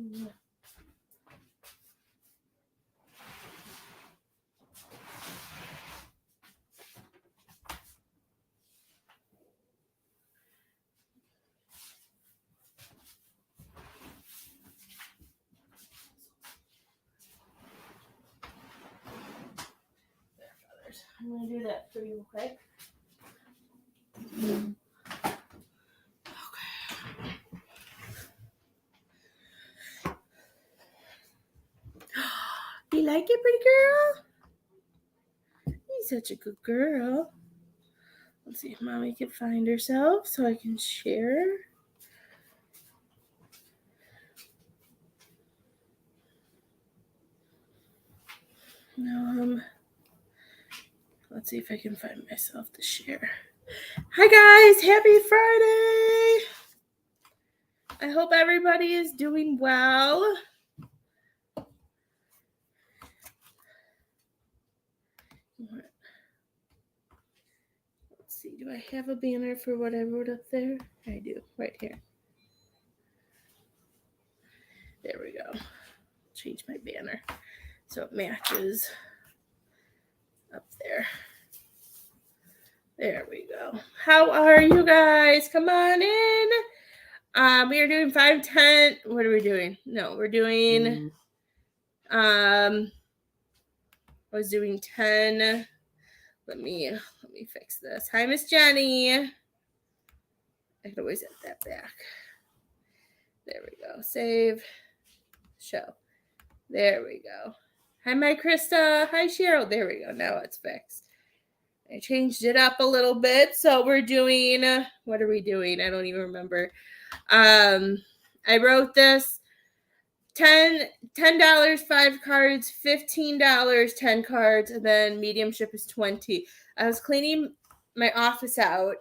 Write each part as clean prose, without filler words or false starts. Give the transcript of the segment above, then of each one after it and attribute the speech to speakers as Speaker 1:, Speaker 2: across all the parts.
Speaker 1: I'm going to do that for you, okay? You like it, pretty girl? You're such a good girl. Let's see if Mommy can find herself so I can share. Let's see if I can find myself to share. Hi guys, happy Friday. I hope everybody is doing well. Let's see, do I have a banner for what I wrote up there? I do, right here. There we go. Change my banner so it matches up there. There we go. How are you guys? Come on in. We are doing 5-10. What are we doing? No, we're doing I was doing 10. Let me fix this. Hi, Miss Jenny. I can always add that back. There we go. Save. Show. There we go. Hi, my Krista. Hi, Cheryl. There we go. Now it's fixed. I changed it up a little bit. So we're doing, what are we doing? I don't even remember. I wrote this $10, 5 cards, $15, 10 cards, and then mediumship is 20. I was cleaning my office out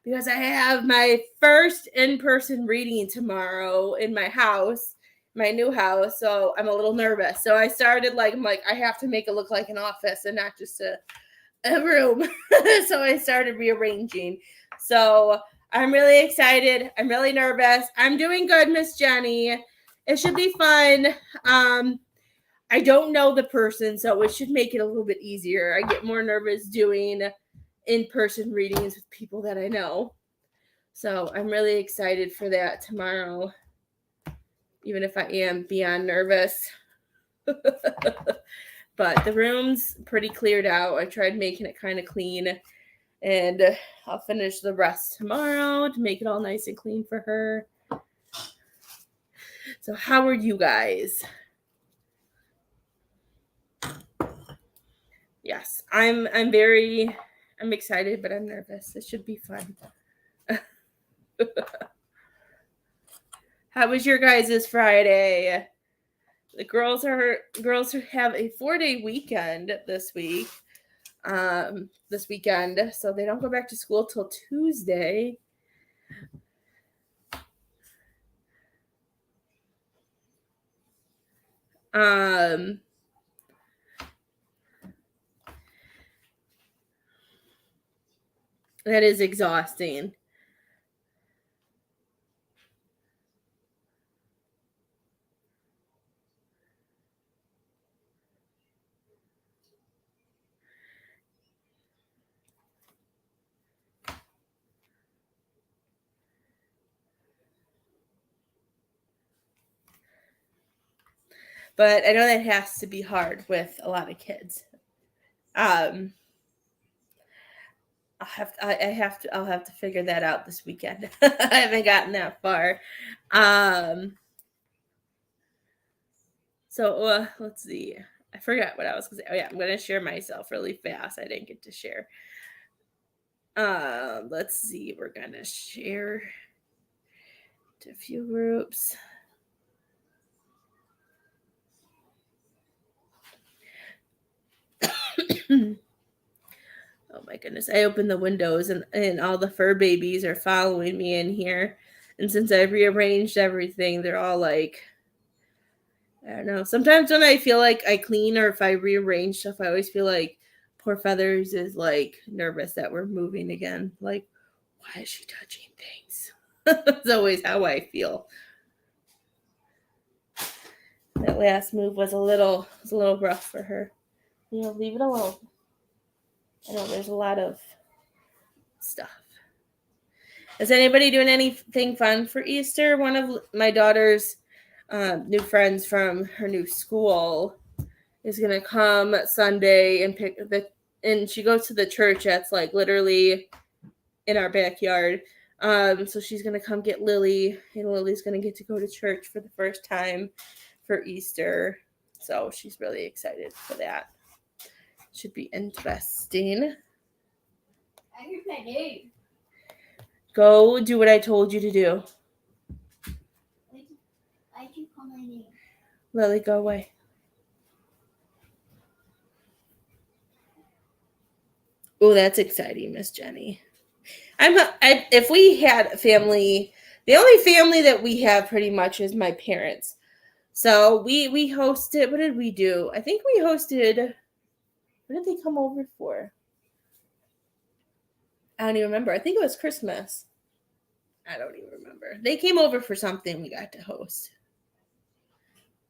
Speaker 1: because I have my first in-person reading tomorrow in my house, my new house. So I'm a little nervous. So I started I'm like, I have to make it look like an office and not just a room. So I started rearranging. So I'm really excited. I'm really nervous. I'm doing good, Miss Jenny. It should be fun. I don't know the person, so it should make it a little bit easier. I get more nervous doing in-person readings with people that I know. So I'm really excited for that tomorrow, even if I am beyond nervous. But the room's pretty cleared out. I tried making it kind of clean, and I'll finish the rest tomorrow to make it all nice and clean for her. So how are you guys? Yes, I'm excited, but I'm nervous. It should be fun. How was your guys' Friday? The girls have a 4-day weekend this week. This weekend, so they don't go back to school till Tuesday. That is exhausting. But I know that has to be hard with a lot of kids. I'll have to figure that out this weekend. I haven't gotten that far. So let's see. I forgot what I was going to say. Oh yeah, I'm going to share myself really fast. I didn't get to share. Let's see. We're going to share to a few groups. Oh my goodness. I opened the windows and all the fur babies are following me in here. And since I've rearranged everything, they're all like, I don't know. Sometimes when I feel like I clean or if I rearrange stuff, I always feel like poor Feathers is like nervous that we're moving again. Like, why is she touching things? That's always how I feel. That last move was a little rough for her. Leave it alone. I know there's a lot of stuff. Is anybody doing anything fun for Easter? One of my daughter's new friends from her new school is gonna come Sunday and she goes to the church that's like literally in our backyard. So she's gonna come get Lily, and Lily's gonna get to go to church for the first time for Easter. So she's really excited for that. Should be interesting.
Speaker 2: I heard my name.
Speaker 1: Go do what I told you to do.
Speaker 2: Why'd you call my name?
Speaker 1: Lily, go away. Oh, that's exciting, Miss Jenny. If we had a family, the only family that we have pretty much is my parents. So we hosted. What did we do? I think we hosted. What did they come over for? I don't even remember. I think it was Christmas. I don't even remember. They came over for something we got to host.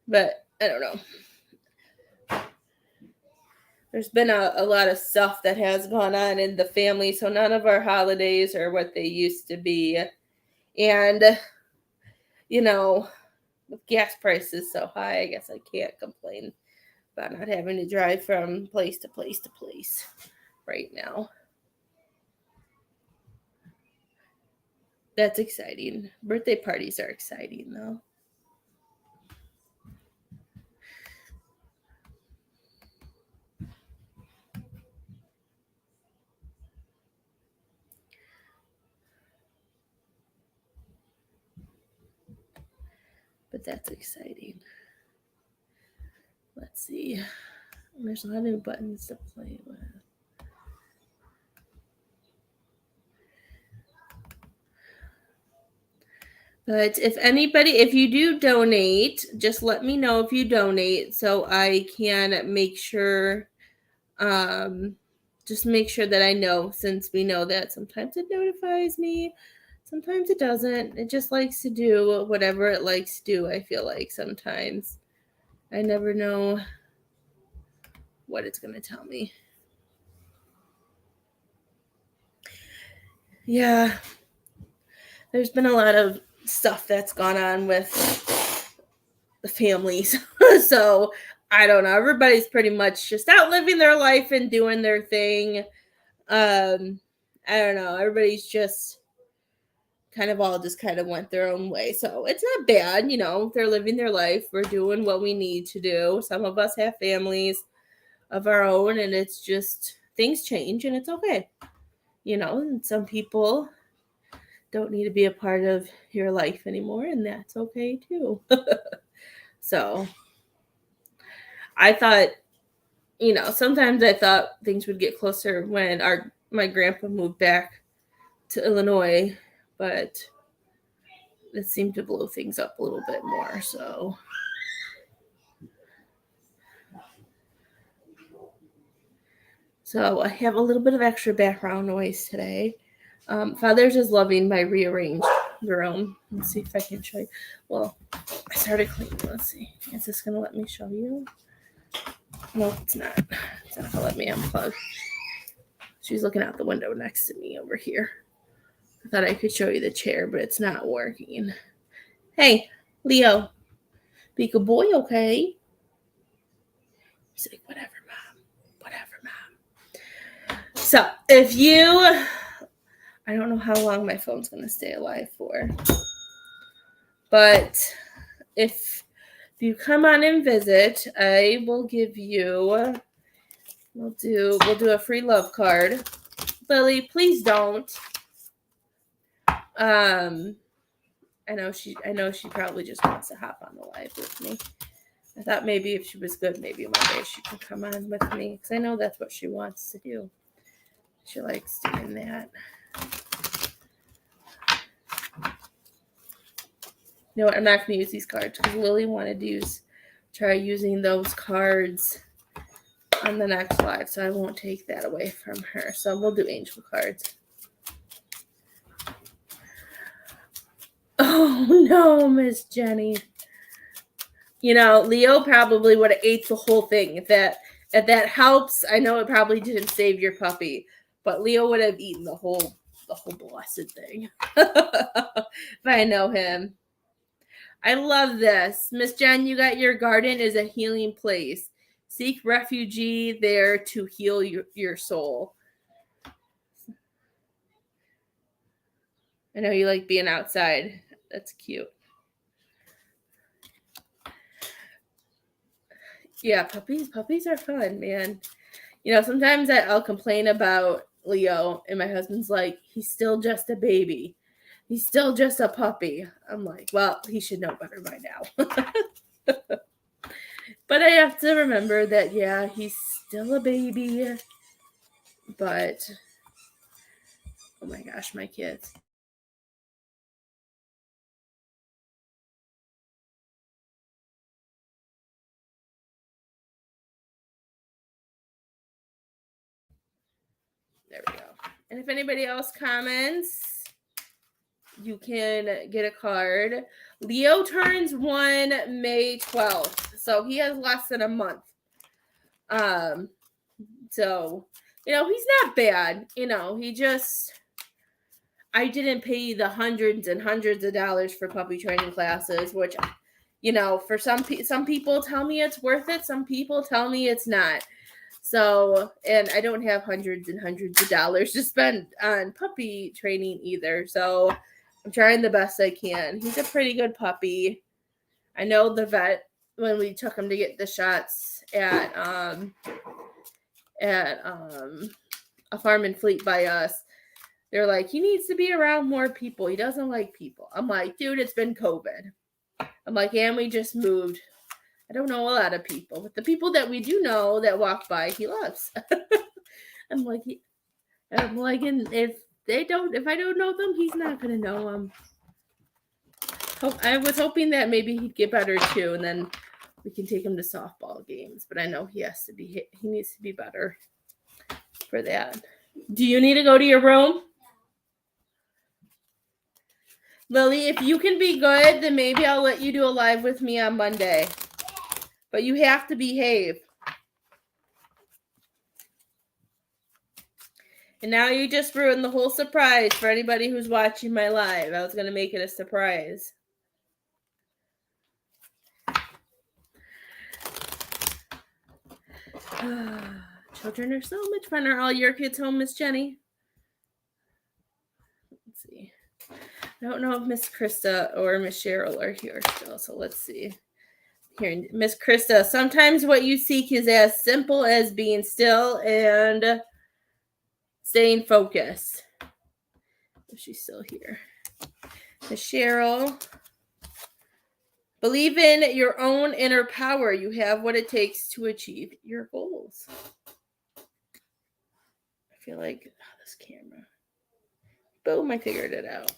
Speaker 1: But I don't know. There's been a lot of stuff that has gone on in the family, so none of our holidays are what they used to be. And, with gas prices so high, I guess I can't complain about not having to drive from place to place to place right now. That's exciting. Birthday parties are exciting, though. But that's exciting. Let's see. There's a lot of new buttons to play with. But if you do donate, just let me know if you donate so I can make sure, just make sure that I know, since we know that sometimes it notifies me, sometimes it doesn't. It just likes to do whatever it likes to do, I feel like sometimes. I never know what it's going to tell me. Yeah. There's been a lot of stuff that's gone on with the families. So I don't know. Everybody's pretty much just out living their life and doing their thing. I don't know. Everybody's just kind of went their own way. So it's not bad, they're living their life. We're doing what we need to do. Some of us have families of our own, and it's just things change, and it's okay. And some people don't need to be a part of your life anymore, and that's okay too. So I thought, sometimes I thought things would get closer when my grandpa moved back to Illinois, but it seemed to blow things up a little bit more. So I have a little bit of extra background noise today. Father's is loving my rearranged room. Let's see if I can show you. Well, I started cleaning. Let's see. Is this going to let me show you? No, it's not. It's not going to let me unplug. She's looking out the window next to me over here. I thought I could show you the chair, but it's not working. Hey, Leo. Be a good boy, okay? He's like, whatever, Mom. Whatever, Mom. So, I don't know how long my phone's going to stay alive for. But if you come on and visit, I will give you, we'll do a free love card. Lily, please don't. I know she probably just wants to hop on the live with me. I thought maybe if she was good, maybe one day she could come on with me, because I know that's what she wants to do. She likes doing that. You know what? I'm not going to use these cards because Lily wanted to try using those cards on the next live, so I won't take that away from her. So we'll do angel cards. Oh no, Miss Jenny. Leo probably would have ate the whole thing. If that helps, I know it probably didn't save your puppy, but Leo would have eaten the whole blessed thing. If I know him. I love this. Miss Jen, you got your garden is a healing place. Seek refuge there to heal your soul. I know you like being outside. That's cute. Yeah, puppies are fun, man. Sometimes I'll complain about Leo, and my husband's like, he's still just a baby. He's still just a puppy. I'm like, well, he should know better by now. But I have to remember that, yeah, he's still a baby. But, oh my gosh, my kids. There we go. And if anybody else comments, you can get a card. Leo turns 1 May 12th. So he has less than a month. So, he's not bad. He just, I didn't pay the hundreds and hundreds of dollars for puppy training classes, which, for some people tell me it's worth it. Some people tell me it's not. So, and I don't have hundreds and hundreds of dollars to spend on puppy training either. So I'm trying the best I can. He's a pretty good puppy. I know the vet, when we took him to get the shots at a farm and fleet by us, they're like, he needs to be around more people. He doesn't like people. I'm like, dude, it's been COVID. I'm like, and we just moved. I don't know a lot of people, but the people that we do know that walk by, he loves. I'm like, and if I don't know them, he's not gonna know them. I was hoping that maybe he'd get better too, and then we can take him to softball games. But I know he needs to be better for that. Do you need to go to your room? Lily, if you can be good, then maybe I'll let you do a live with me on Monday. But you have to behave. And now you just ruined the whole surprise for anybody who's watching my live. I was going to make it a surprise. Children are so much fun. Are all your kids home, Miss Jenny? Let's see. I don't know if Miss Krista or Miss Cheryl are here still, so let's see. Here, Miss Krista, sometimes what you seek is as simple as being still and staying focused. She's still here. Miss Cheryl, believe in your own inner power. You have what it takes to achieve your goals. I feel like this camera. Boom, I figured it out.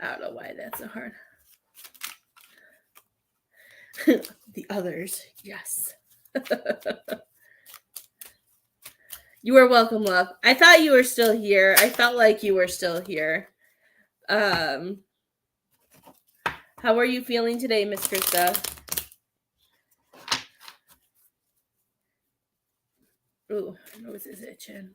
Speaker 1: I don't know why that's so hard. The others, yes. You are welcome, love. I thought you were still here. I felt like you were still here. How are you feeling today, Miss Krista? Ooh, my nose is itching.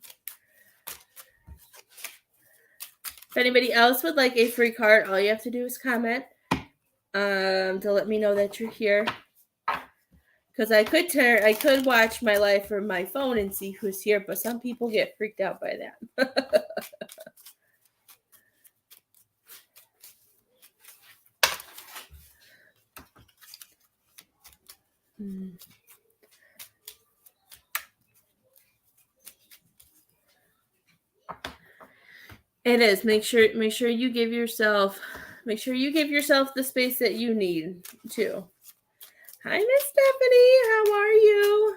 Speaker 1: If anybody else would like a free card, all you have to do is comment to let me know that you're here. Because I could watch my live from my phone and see who's here, but some people get freaked out by that. It is. Make sure you give yourself the space that you need too. Hi, Miss Stephanie. How are you?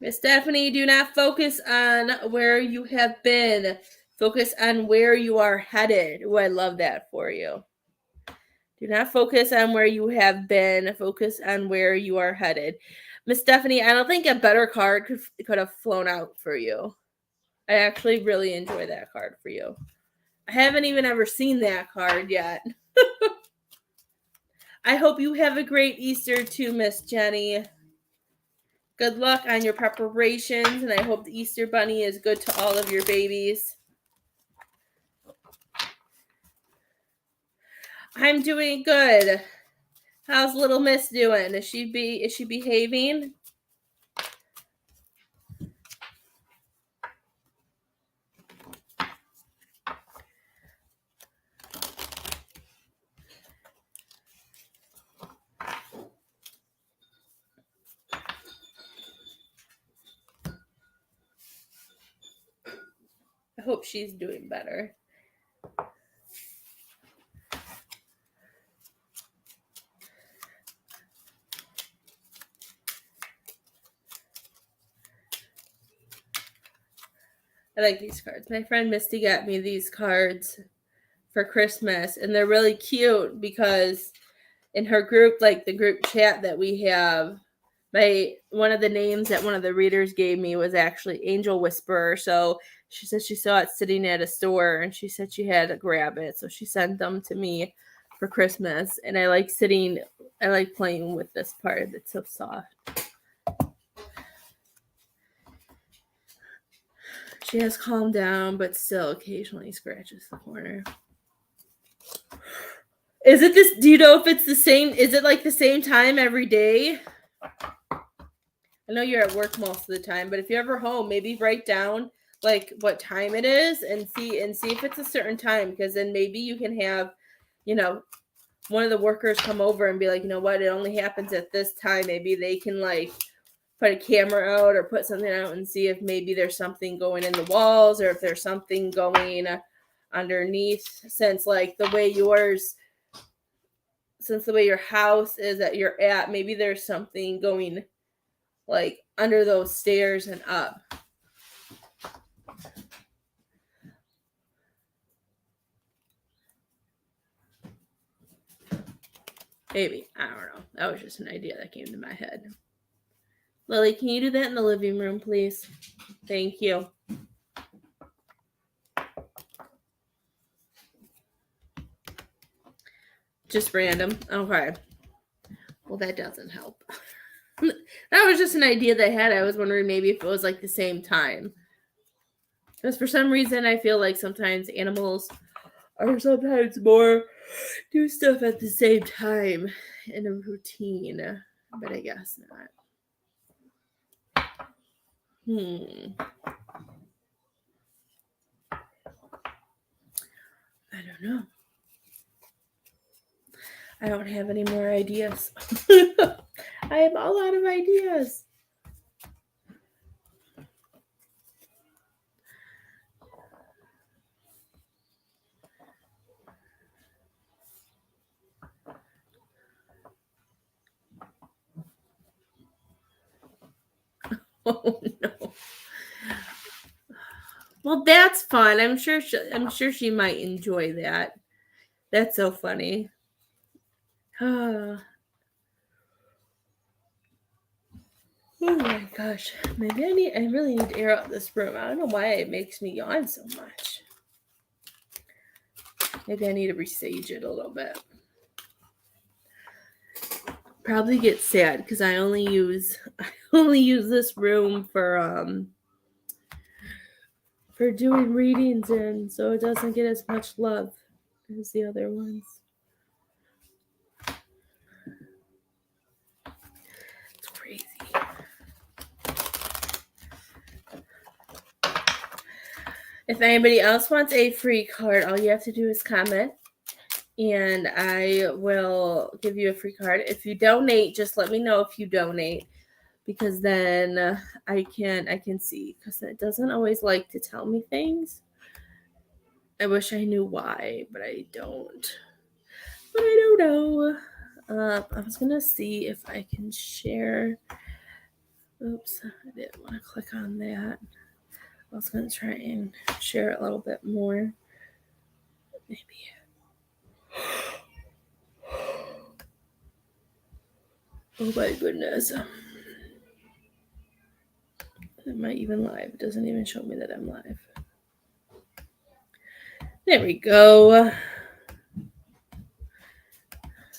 Speaker 1: Miss Stephanie, do not focus on where you have been. Focus on where you are headed. Oh, I love that for you. Do not focus on where you have been. Focus on where you are headed. Miss Stephanie, I don't think a better card could have flown out for you. I actually really enjoy that card for you. I haven't even ever seen that card yet. I hope you have a great Easter too, Miss Jenny. Good luck on your preparations, and I hope the Easter Bunny is good to all of your babies. I'm doing good. How's little Miss doing? Is she behaving? I hope she's doing better. I like these cards. My friend Misty got me these cards for Christmas, and they're really cute because in her group, like the group chat that we have, one of the names that one of the readers gave me was actually Angel Whisperer. So she said she saw it sitting at a store, and she said she had to grab it. So she sent them to me for Christmas, and I like playing with this part. It's so soft. She has calmed down, but still occasionally scratches the corner. Is it this? Do you know if it's the same? Is it like the same time every day? I know you're at work most of the time, but if you're ever home, maybe write down like what time it is and see if it's a certain time, because then maybe you can have, one of the workers come over and be like, you know what, it only happens at this time. Maybe they can like put a camera out or put something out and see if maybe there's something going in the walls or if there's something going underneath, since the way your house is that you're at, maybe there's something going like under those stairs and up. Maybe. I don't know. That was just an idea that came to my head. Lily, can you do that in the living room, please? Thank you. Just random. Okay. Well, that doesn't help. That was just an idea that I had. I was wondering maybe if it was like the same time. Because for some reason, I feel like sometimes animals are sometimes more do stuff at the same time in a routine. But I guess not. I don't know. I don't have any more ideas. I have a lot of ideas. Oh no. Well, that's fun. I'm sure she might enjoy that. That's so funny. Oh my gosh. Maybe I really need to air out this room. I don't know why it makes me yawn so much. Maybe I need to resage it a little bit. Probably get sad because I only use this room for doing readings in, so it doesn't get as much love as the other ones. It's crazy. If anybody else wants a free card, all you have to do is comment, and I will give you a free card. If you donate, just let me know if you donate, because then I can see, because it doesn't always like to tell me things. I wish I knew why, but I don't. But I don't know. I was gonna see if I can share. Oops, I didn't want to click on that. I was gonna try and share it a little bit more. Maybe. Oh my goodness. Am I even live? It doesn't even show me that I'm live. There we go.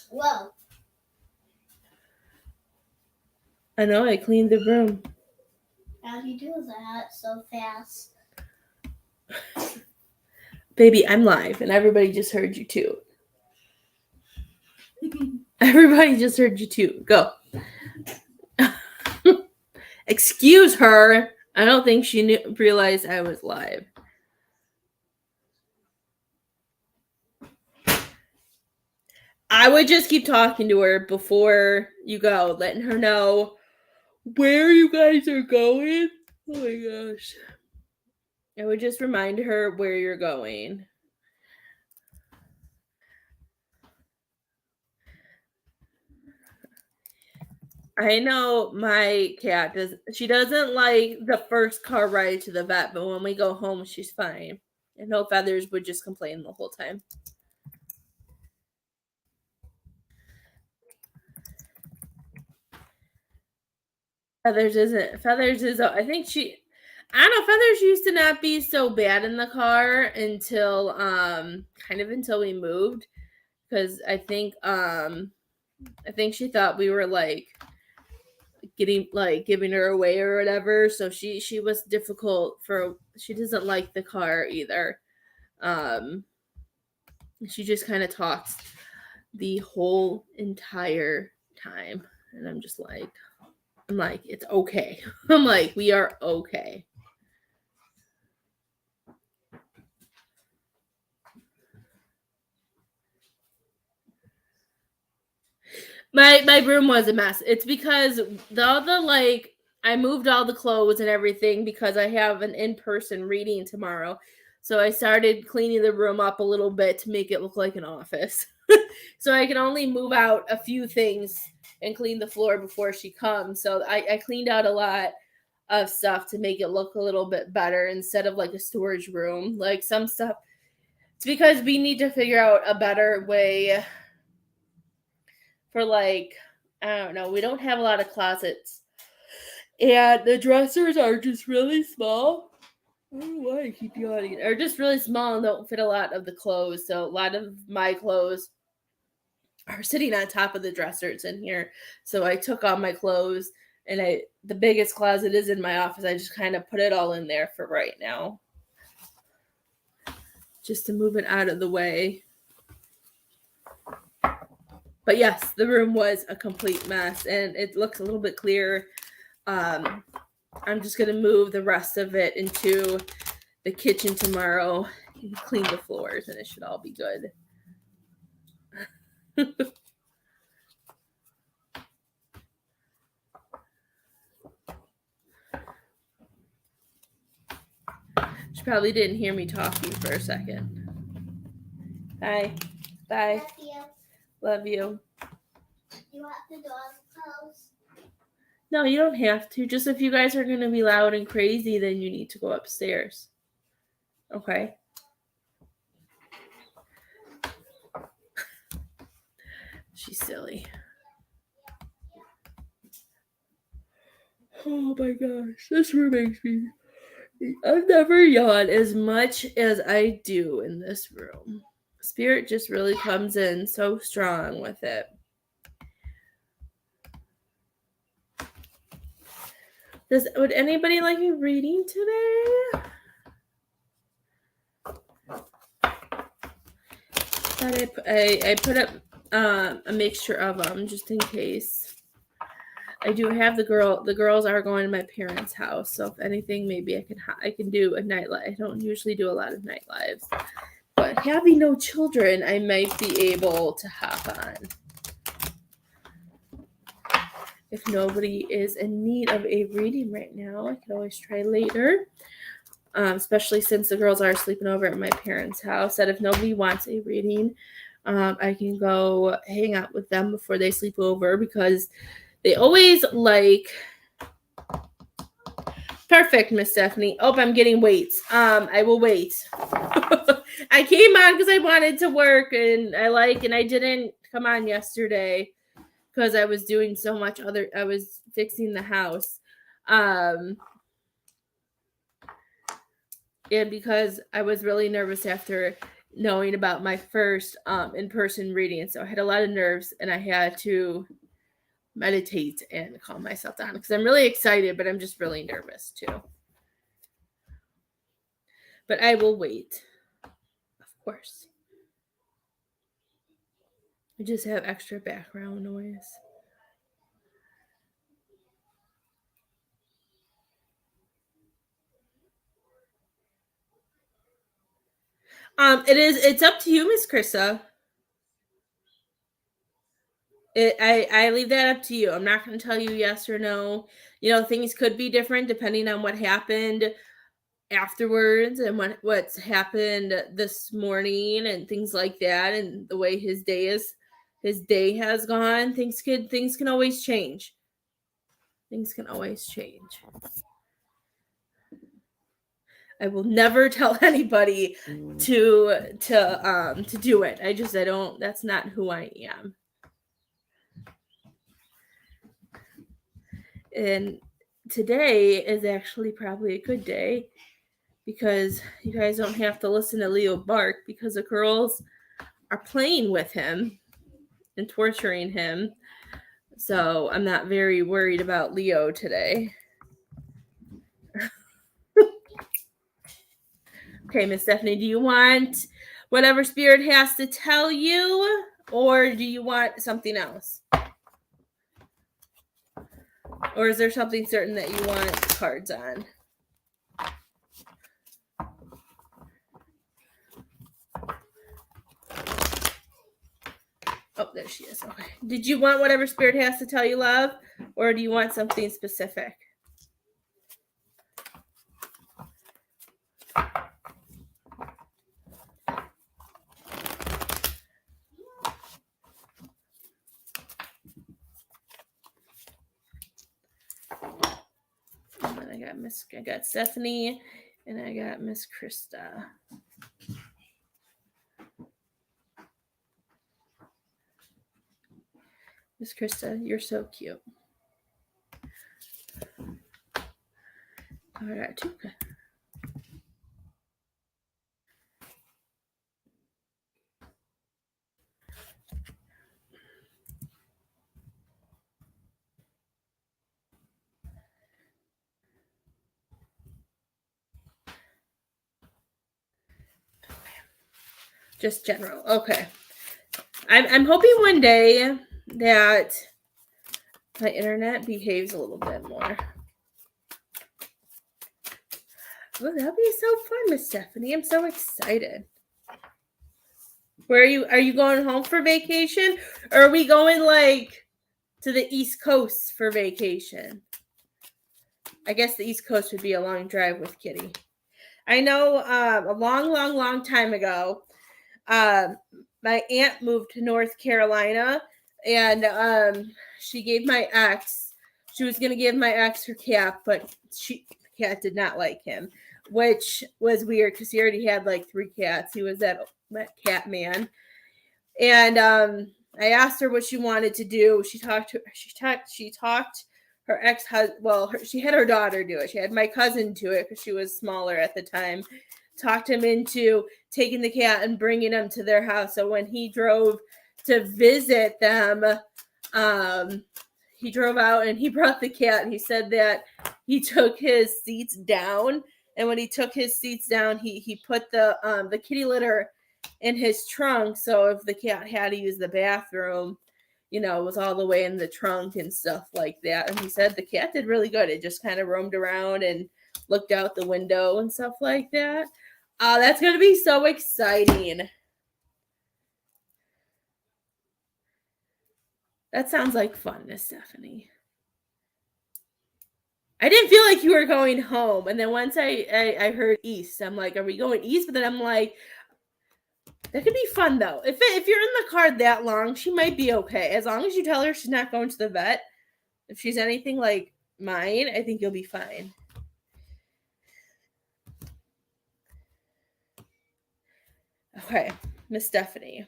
Speaker 2: Whoa.
Speaker 1: I know, I cleaned the room.
Speaker 2: How'd you do that so fast?
Speaker 1: Baby, I'm live, and everybody just heard you too. Everybody just heard you too. Go. Excuse her. I don't think she realized I was live. I would just keep talking to her before you go, letting her know where you guys are going. Oh my gosh. I would just remind her where you're going. I know my cat she doesn't like the first car ride to the vet, but when we go home, she's fine. And no Feathers would just complain the whole time. Feathers is, I think I don't know, Feathers used to not be so bad in the car until kind of until we moved, because I think she thought we were like giving her away or whatever, so she was difficult she doesn't like the car either. She just kind of talks the whole entire time, and I'm like, it's okay. I'm like, we are okay. My room was a mess. It's because I moved all the clothes and everything because I have an in-person reading tomorrow. So I started cleaning the room up a little bit to make it look like an office. So I can only move out a few things and clean the floor before she comes. So I cleaned out a lot of stuff to make it look a little bit better instead of like a storage room. Like some stuff, it's because we need to figure out a better way for like, I don't know, we don't have a lot of closets. And the dressers are just really small. I don't know why I keep yawning. They're just really small and don't fit a lot of the clothes. So a lot of my clothes are sitting on top of the dressers in here. So I took all my clothes, and the biggest closet is in my office. I just kind of put it all in there for right now, just to move it out of the way. But yes, the room was a complete mess, and it looks a little bit clearer. I'm just going to move the rest of it into the kitchen tomorrow and clean the floors, and it should all be good. She probably didn't hear me talking for a second. Bye. Bye. Love you.
Speaker 2: You have to do all the clothes.
Speaker 1: No, you don't have to. Just if you guys are going to be loud and crazy, then you need to go upstairs. Okay? She's silly. Oh my gosh. This room makes me... I've never yawned as much as I do in this room. Spirit just really comes in so strong with it. Would anybody like a reading today? I put up a mixture of them just in case. I do have the girls are going to my parents' house, so if anything, maybe I can do a night live. I don't usually do a lot of night lives, but having no children, I might be able to hop on. If nobody is in need of a reading right now, I could always try later. Especially since the girls are sleeping over at my parents' house. That if nobody wants a reading, I can go hang out with them before they sleep over, because they always like... Perfect, Miss Stephanie. Oh, I'm getting weights. I will wait. I came on because I wanted to work, and I didn't come on yesterday because I was doing so much I was fixing the house. And because I was really nervous after knowing about my first in-person reading. So I had a lot of nerves, and I had to meditate and calm myself down because I'm really excited, but I'm just really nervous too. But I will wait, of course. I just have extra background noise. It's up to you, Miss Krista. I leave that up to you. I'm not going to tell you yes or no. Things could be different depending on what happened afterwards and what's happened this morning and things like that, and the way his day has gone. Things can always change. Things can always change. I will never tell anybody to do it. I don't. That's not who I am. And today is actually probably a good day because you guys don't have to listen to Leo bark because the girls are playing with him and torturing him. So I'm not very worried about Leo today. Okay, Miss Stephanie, do you want whatever Spirit has to tell you, or do you want something else? Or is there something certain that you want cards on? Oh, there she is. Okay. Did you want whatever Spirit has to tell you, love? Or do you want something specific? I got Stephanie, and I got Miss Krista. Miss Krista, you're so cute. I got two. Just general. Okay. I'm hoping one day that my internet behaves a little bit more. Oh, that'll be so fun, Miss Stephanie. I'm so excited. Where are you going home for vacation? Or are we going to the East Coast for vacation? I guess the East Coast would be a long drive with Kitty. I know a long time ago, my aunt moved to North Carolina, and she gave my ex, she was going to give my ex her cat, but the cat did not like him, which was weird because he already had 3 cats. He was that cat man. And I asked her what she wanted to do. She talked her ex-husband, she had her daughter do it. She had my cousin do it because she was smaller at the time. Talked him into taking the cat and bringing him to their house. So when he drove to visit them, he drove out and he brought the cat. And he said that he took his seats down. And when he took his seats down, he put the kitty litter in his trunk. So if the cat had to use the bathroom, it was all the way in the trunk and stuff like that. And he said the cat did really good. It just kind of roamed around and looked out the window and stuff like that. That's going to be so exciting. That sounds like fun, Miss Stephanie. I didn't feel like you were going home. And then once I heard east, I'm like, are we going east? But then I'm like, that could be fun, though. If you're in the car that long, she might be okay. As long as you tell her she's not going to the vet. If she's anything like mine, I think you'll be fine. Okay, Miss Stephanie.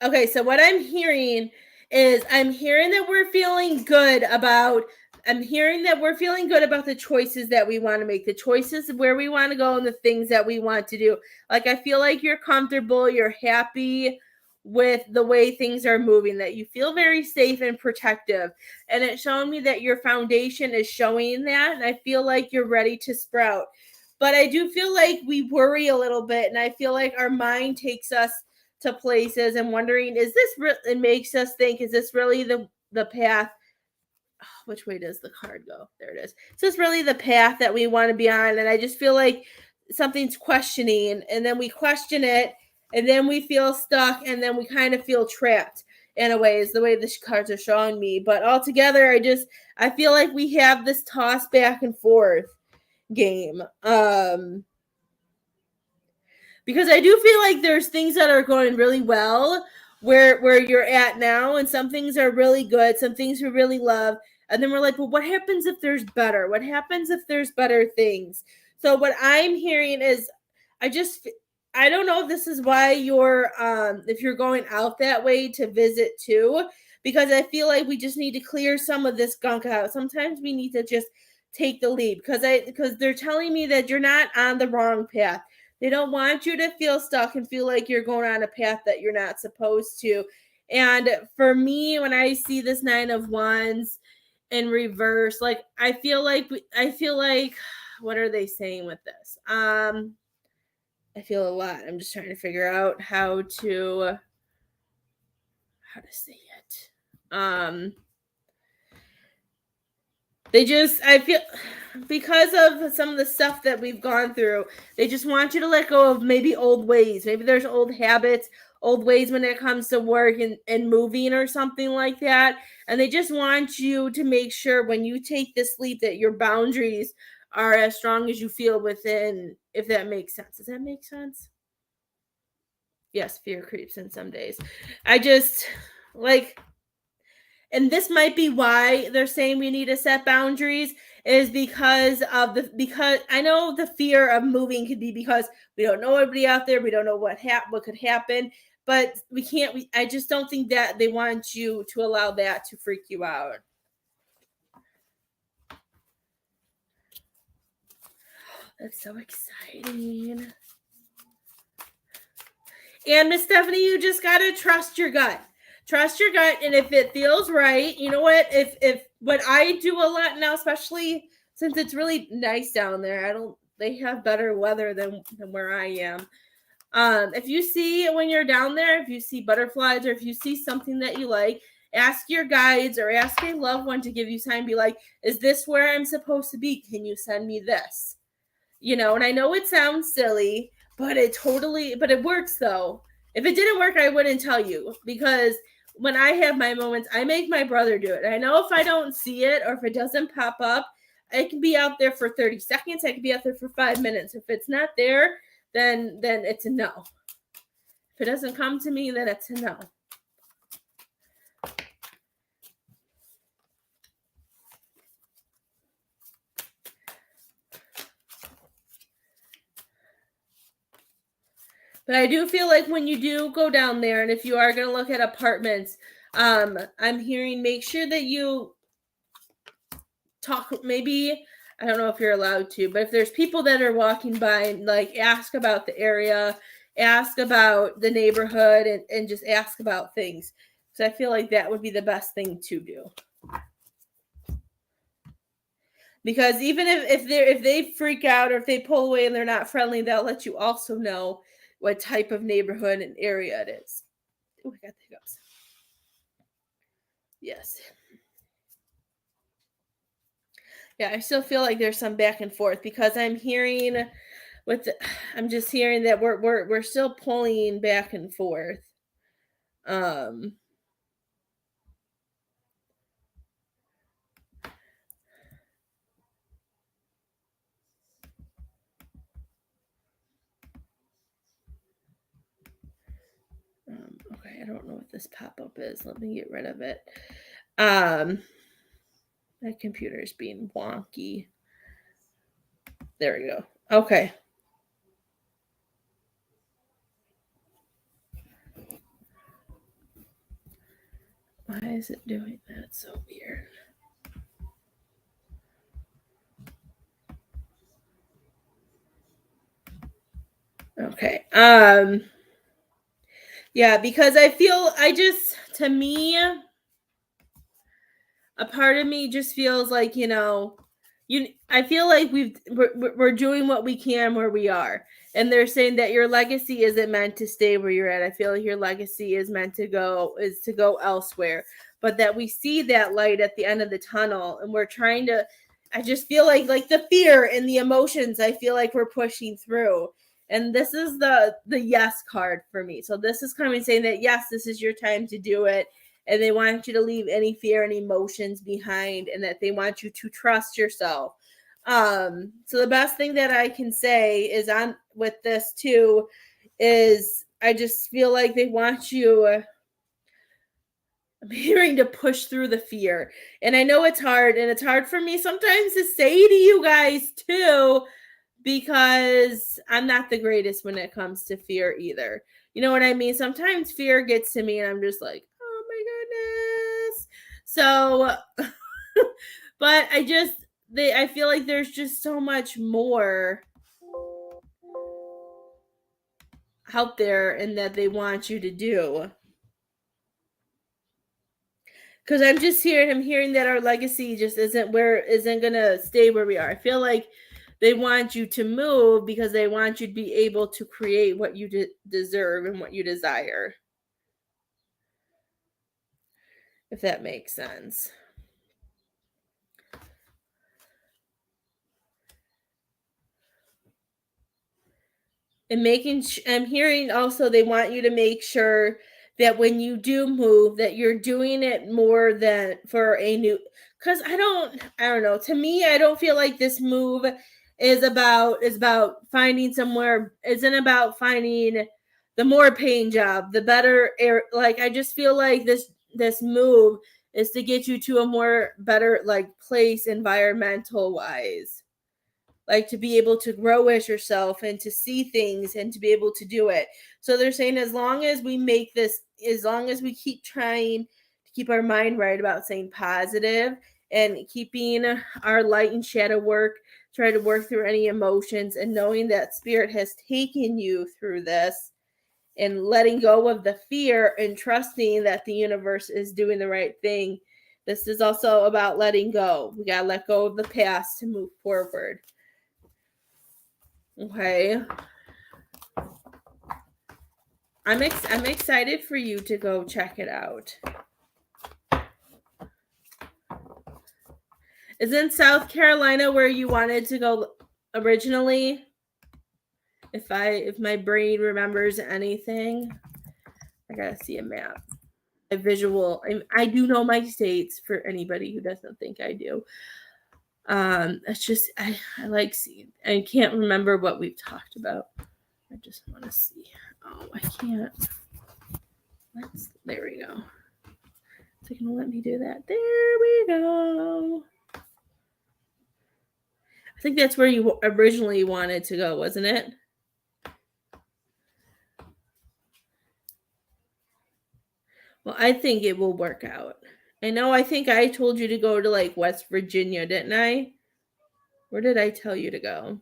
Speaker 1: Okay, so what I'm hearing is I'm hearing that we're feeling good about the choices that we want to make, the choices of where we want to go and the things that we want to do. I feel like you're comfortable, you're happy with the way things are moving, that you feel very safe and protective. And it's showing me that your foundation is showing that. And I feel like you're ready to sprout. But I do feel like we worry a little bit. And I feel like our mind takes us to places and wondering, is this it makes us think, is this really the path? Oh, which way does the card go? There it is. Is this really the path that we want to be on? And I just feel like something's questioning, and then we question it, and then we feel stuck, and then we kind of feel trapped in a way, is the way the cards are showing me. But altogether, I feel like we have this toss back and forth game. Because I do feel like there's things that are going really well where you're at now, and some things are really good, some things we really love, and then we're like, well, what happens if there's better? What happens if there's better things? So what I'm hearing is, I don't know if this is why you're if you're going out that way to visit too, because I feel like we just need to clear some of this gunk out. Sometimes we need to just take the lead, because they're telling me that you're not on the wrong path. They don't want you to feel stuck and feel like you're going on a path that you're not supposed to. And for me, when I see this 9 of Wands in reverse, like I feel like what are they saying with this? I feel a lot. I'm just trying to figure out how to say it. I feel, because of some of the stuff that we've gone through, they just want you to let go of maybe old ways. Maybe there's old habits, old ways when it comes to work and moving or something like that. And they just want you to make sure when you take this leap that your boundaries are as strong as you feel within, if that makes sense. Does that make sense? Yes, fear creeps in some days. I just like, and this might be why they're saying we need to set boundaries, is because I know the fear of moving could be because we don't know everybody out there, we don't know what could happen, but I just don't think that they want you to allow that to freak you out. That's so exciting. And Miss Stephanie, you just gotta trust your gut. Trust your gut, and if it feels right, you know what? If what I do a lot now, especially since it's really nice down there, they have better weather than where I am. If you see, when you're down there, if you see butterflies or if you see something that you like, ask your guides or ask a loved one to give you sign. Be like, is this where I'm supposed to be? Can you send me this? And I know it sounds silly, but it works though. If it didn't work, I wouldn't tell you, because when I have my moments, I make my brother do it. And I know if I don't see it or if it doesn't pop up, I can be out there for 30 seconds. I can be out there for 5 minutes. If it's not there, then it's a no. If it doesn't come to me, then it's a no. But I do feel like when you do go down there, and if you are going to look at apartments, I'm hearing, make sure that you talk, maybe, I don't know if you're allowed to, but if there's people that are walking by, like, ask about the area, ask about the neighborhood, and just ask about things. So I feel like that would be the best thing to do. Because even if they freak out or if they pull away and they're not friendly, they'll let you also know what type of neighborhood and area it is. Oh, I got the hiccups. Yes. Yeah, I still feel like there's some back and forth, because I'm hearing I'm just hearing that we're still pulling back and forth. Okay, I don't know what this pop-up is. Let me get rid of it. My computer is being wonky. There we go. Okay. Why is it doing that? So weird. Okay. Yeah, because to me, a part of me just feels like, I feel like we're doing what we can where we are. And they're saying that your legacy isn't meant to stay where you're at. I feel like your legacy is meant to go elsewhere. But that we see that light at the end of the tunnel, and we're trying to, I just feel like the fear and the emotions, I feel like we're pushing through. And this is the yes card for me. So this is coming saying that yes, this is your time to do it, and they want you to leave any fear and emotions behind, and that they want you to trust yourself. So the best thing that I can say is on with this too is I just feel like they want you, I'm hearing, to push through the fear. And I know it's hard, and it's hard for me sometimes to say to you guys too, because I'm not the greatest when it comes to fear either. You know what I mean? Sometimes fear gets to me and I'm just like, oh my goodness. So, but I feel like there's just so much more out there and that they want you to do. Because I'm hearing that our legacy just isn't gonna stay where we are. I feel like they want you to move because they want you to be able to create what you deserve and what you desire. If that makes sense. And I'm hearing also they want you to make sure that when you do move, that you're doing it more than for a new, because I don't know. To me, I don't feel like this move is about finding somewhere, isn't about finding the more paying job, the better air. Like, I just feel like this move is to get you to a more better like place environmental wise, like to be able to grow as yourself and to see things and to be able to do it. So they're saying as long as we keep trying to keep our mind right about saying positive and keeping our light and shadow work, try to work through any emotions and knowing that spirit has taken you through this and letting go of the fear and trusting that the universe is doing the right thing. This is also about letting go. We got to let go of the past to move forward. Okay. I'm excited for you to go check it out. Isn't South Carolina where you wanted to go originally? If my brain remembers anything, I gotta see a map. A visual. I do know my states for anybody who doesn't think I do. It's just I like seeing. I can't remember what we've talked about. I just want to see. Oh, I can't. There we go. Is it gonna let me do that? There we go. I think that's where you originally wanted to go, wasn't it? Well, I think it will work out. I think I told you to go to like West Virginia, didn't I? Where did I tell you to go? I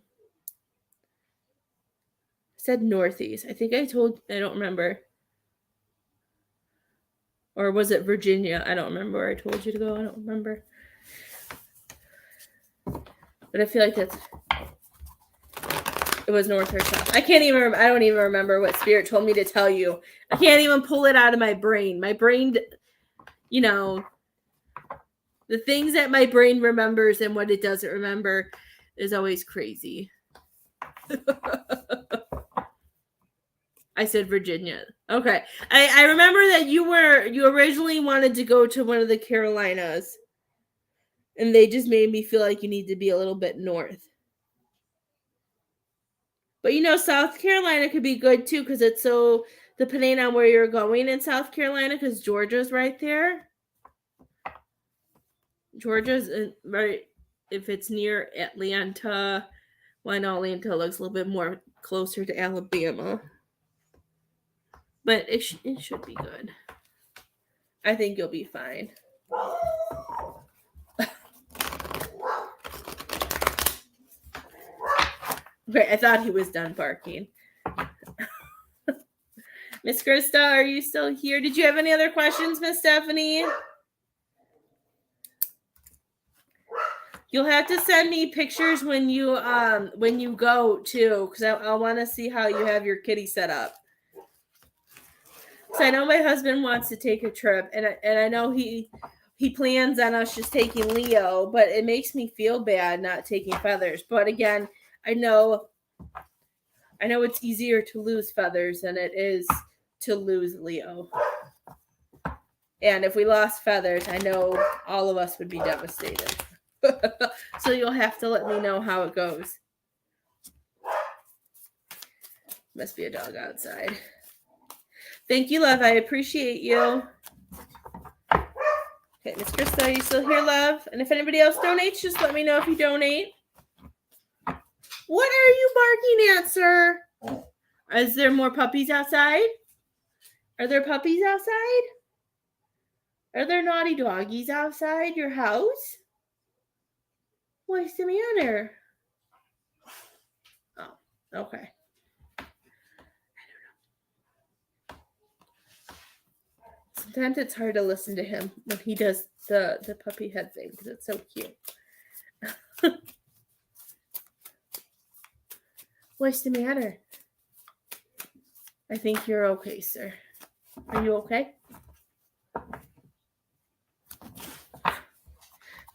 Speaker 1: said Northeast. I don't remember. Or was it Virginia? I don't remember where I told you to go. I don't remember. But I feel like it was north or south. I don't even remember what spirit told me to tell you. I can't even pull it out of my brain. My brain, the things that my brain remembers and what it doesn't remember is always crazy. I said Virginia. Okay. I remember that you originally wanted to go to one of the Carolinas, and they just made me feel like you need to be a little bit north. But South Carolina could be good too, because it's so, depending on where you're going in South Carolina, because Georgia's right there. Georgia's right, if it's near Atlanta. Well, I know Atlanta looks a little bit more closer to Alabama. But it should be good. I think you'll be fine. Okay, I thought he was done barking. Miss Krista, are you still here? Did you have any other questions, Miss Stephanie? You'll have to send me pictures when you go too, because I want to see how you have your kitty set up. So I know my husband wants to take a trip, and I know he plans on us just taking Leo, but it makes me feel bad not taking Feathers. But again, I know it's easier to lose Feathers than it is to lose Leo. And if we lost Feathers, I know all of us would be devastated. So you'll have to let me know how it goes. Must be a dog outside. Thank you, love. I appreciate you. Okay, Miss Krista, are you still here, love? And if anybody else donates, just let me know if you donate. What are you barking at, sir? Is there more puppies outside? Are there puppies outside? Are there naughty doggies outside your house? What's the matter? Oh, okay. Sometimes it's hard to listen to him when he does the puppy head thing because it's so cute. What's the matter? I think you're okay, sir. Are you okay?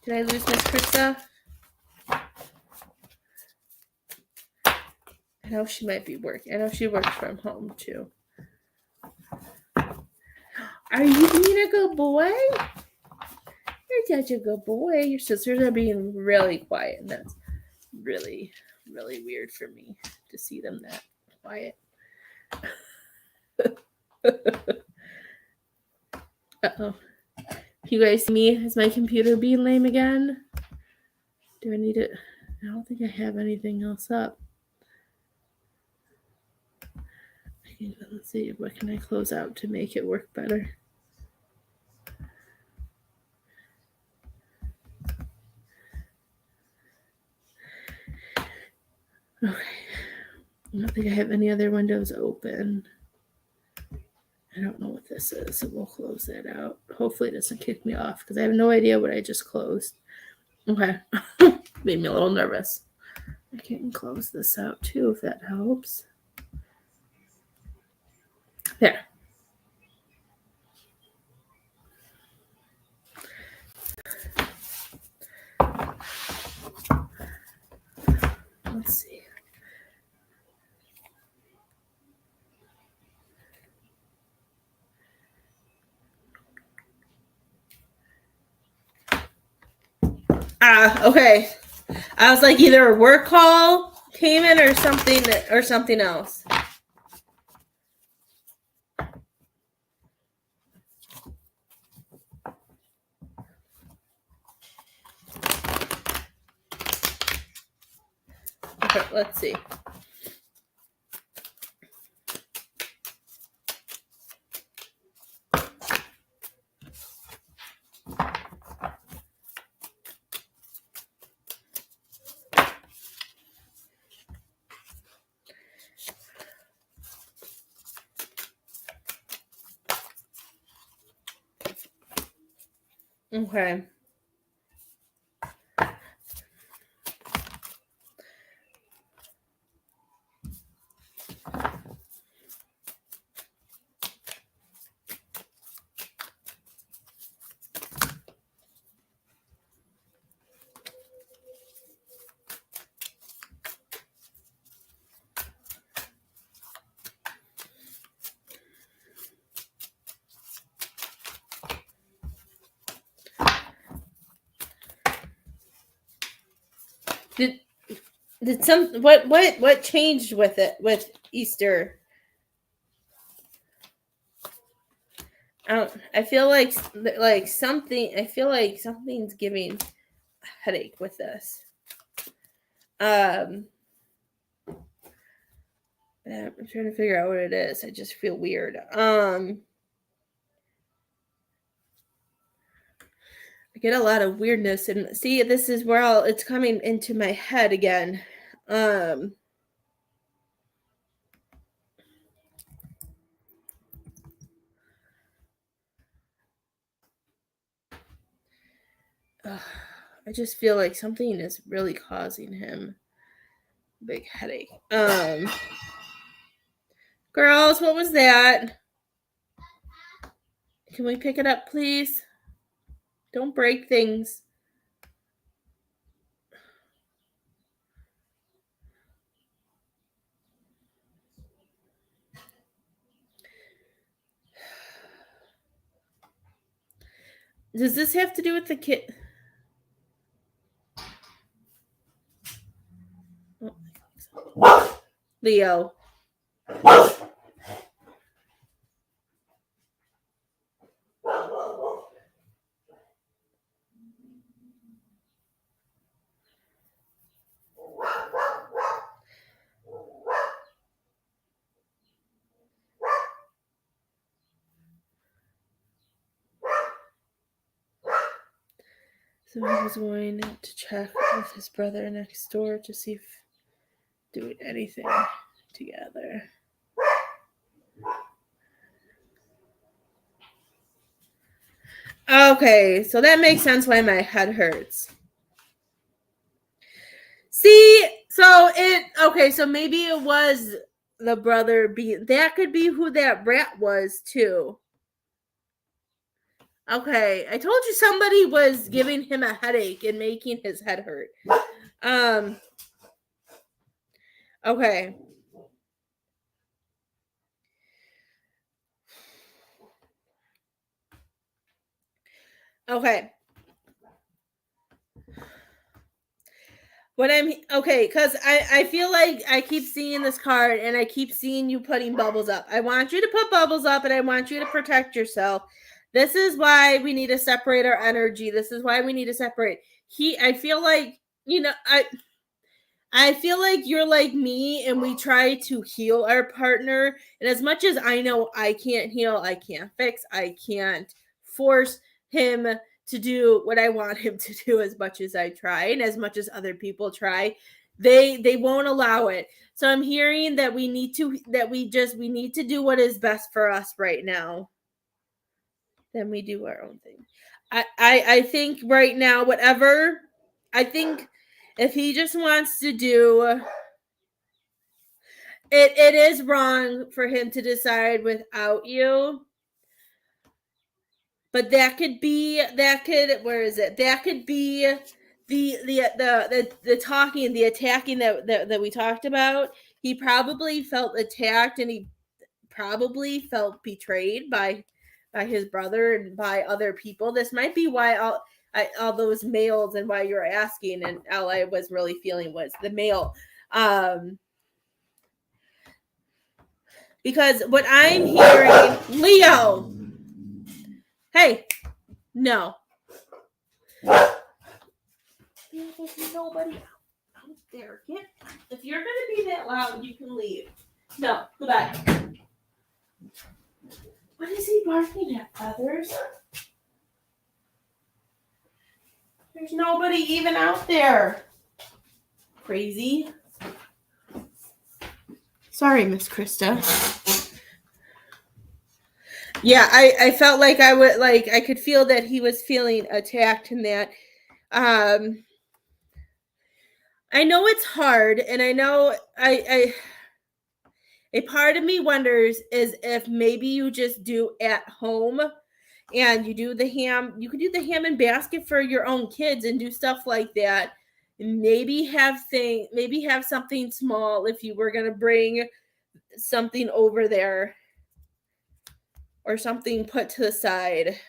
Speaker 1: Did I lose Miss Krista? I know she might be working. I know she works from home too. Are you being a good boy? You're such a good boy. Your sisters are being really quiet, and that's really, really weird for me to see them that quiet. Uh-oh. You guys see me? Is my computer being lame again? Do I need it? I don't think I have anything else up. Let's see, what can I close out to make it work better? Okay. I don't think I have any other windows open. I don't know what this is, so we'll close that out. Hopefully it doesn't kick me off because I have no idea what I just closed. Okay. Made me a little nervous. I can close this out too if that helps. There. Let's see. Okay. I was like, either a work call came in or something else. Okay, let's see. Okay. Did some what changed with it with Easter? I feel like something. I feel like something's giving a headache with this. I'm trying to figure out what it is. I just feel weird. I get a lot of weirdness, and see, this is where it's coming into my head again. I just feel like something is really causing him a big headache. Girls, what was that? Can we pick it up, please? Don't break things. Does this have to do with the kid? Oh, Leo. So he was going to check with his brother next door to see if doing anything together. Okay, so that makes sense why my head hurts. See, so maybe it was the brother that could be who that brat was too. Okay, I told you somebody was giving him a headache and making his head hurt. Okay. Okay. Because I feel like I keep seeing this card and I keep seeing you putting bubbles up. I want you to put bubbles up and I want you to protect yourself. This is why we need to separate our energy. This is why we need to separate. I feel like, I feel like you're like me and we try to heal our partner. And as much as I know I can't heal, I can't fix, I can't force him to do what I want him to do as much as I try and as much as other people try. They won't allow it. So I'm hearing that we need to do what is best for us right now. Then we do our own thing. I think right now, whatever, I think if he just wants to do it is wrong for him to decide without you. But that could be the talking, the attacking that we talked about. He probably felt attacked and he probably felt betrayed by his brother and by other people. This might be why all those males and why you're asking, and all I was really feeling was the male. Because what I'm hearing, Leo, hey, no. There's nobody out there. If you're going to be that loud, you can leave. No, goodbye. What is he barking at, Feathers? There's nobody even out there. Crazy. Sorry, Miss Krista. Yeah, I felt like I could feel that he was feeling attacked and that I know it's hard, and I know a part of me wonders is if maybe you just do at home and you do the ham. You could do the ham and basket for your own kids and do stuff like that. And maybe have something small if you were gonna bring something over there or something put to the side.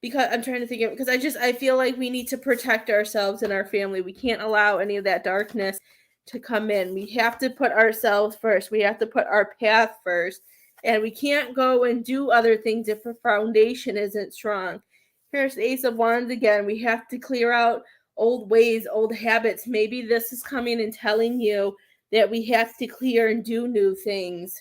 Speaker 1: Because I'm trying to think of, because I feel like we need to protect ourselves and our family. We can't allow any of that darkness to come in. We have to put ourselves first. We have to put our path first. And we can't go and do other things if the foundation isn't strong. Here's the Ace of Wands again. We have to clear out old ways, old habits. Maybe this is coming and telling you that we have to clear and do new things.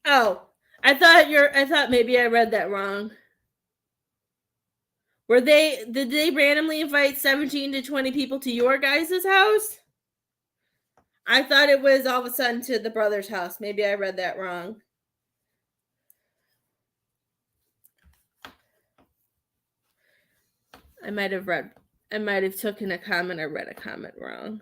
Speaker 1: Oh, I thought maybe I read that wrong. Did they randomly invite 17 to 20 people to your guys' house? I thought it was all of a sudden to the brother's house. Maybe I read that wrong. I might have taken a comment or read a comment wrong.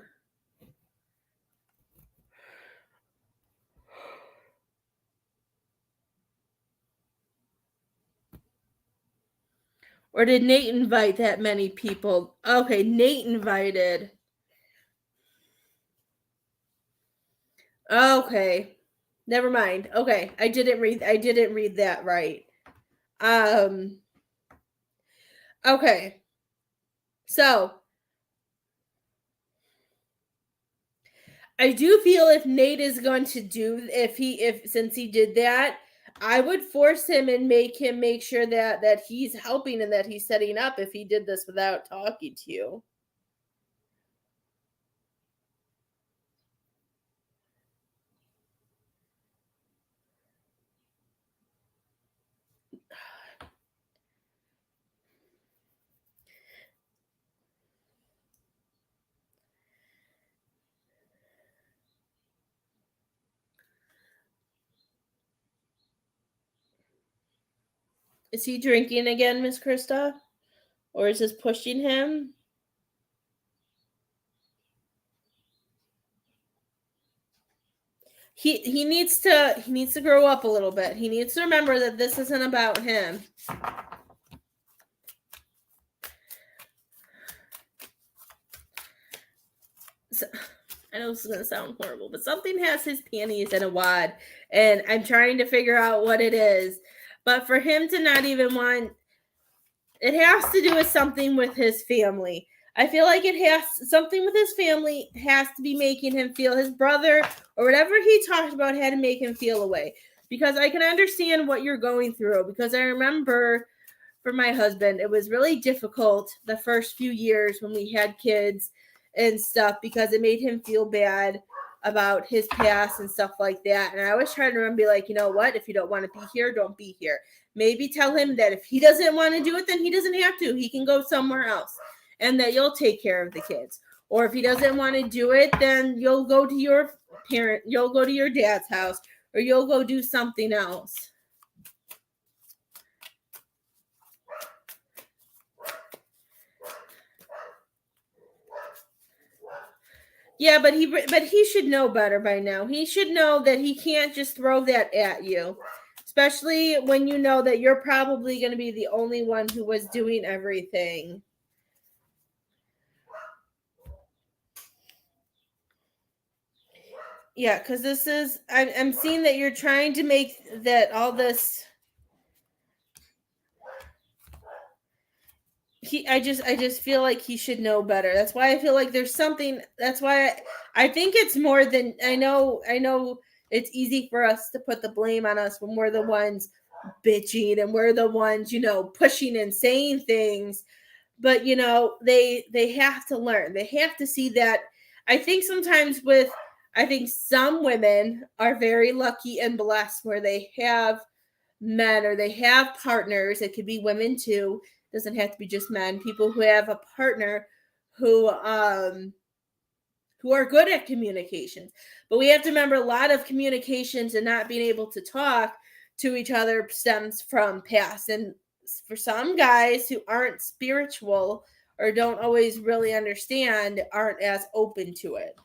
Speaker 1: Or did Nate invite that many people? Okay, Nate invited. Okay. Never mind. Okay, I didn't read that right. Okay. So, I do feel if Nate is going to do if since he did that, I would force him and make him make sure that he's helping and that he's setting up if he did this without talking to you. Is he drinking again, Miss Krista? Or is this pushing him? He needs to grow up a little bit. He needs to remember that this isn't about him. So, I know this is gonna sound horrible, but something has his panties in a wad, and I'm trying to figure out what it is. But for him to not even want, it has to do with something with his family. I feel like it has something with his family has to be making him feel his brother or whatever he talked about had to make him feel away. Because I can understand what you're going through. Because I remember for my husband, it was really difficult the first few years when we had kids and stuff because it made him feel bad about his past and stuff like that. And I always try to remember, be like, you know what? If you don't want to be here, don't be here. Maybe tell him that if he doesn't want to do it, then he doesn't have to. He can go somewhere else and that you'll take care of the kids. Or if he doesn't want to do it, then you'll go to your you'll go to your dad's house or you'll go do something else. Yeah, but he should know better by now. He should know that he can't just throw that at you. Especially when you know that you're probably going to be the only one who was doing everything. Yeah, because this is I'm seeing that you're trying to make that all this. I just feel like he should know better. That's why I feel like there's something. That's why I think it's more than I know. I know it's easy for us to put the blame on us when we're the ones bitching and we're the ones, pushing and saying things. But they have to learn. They have to see that. I think sometimes I think some women are very lucky and blessed where they have men or they have partners. It could be women too. It doesn't have to be just men. People who have a partner who are good at communications. But we have to remember a lot of communications and not being able to talk to each other stems from past. And for some guys who aren't spiritual or don't always really understand, aren't as open to it.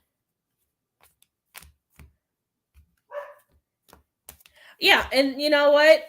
Speaker 1: Yeah, and you know what?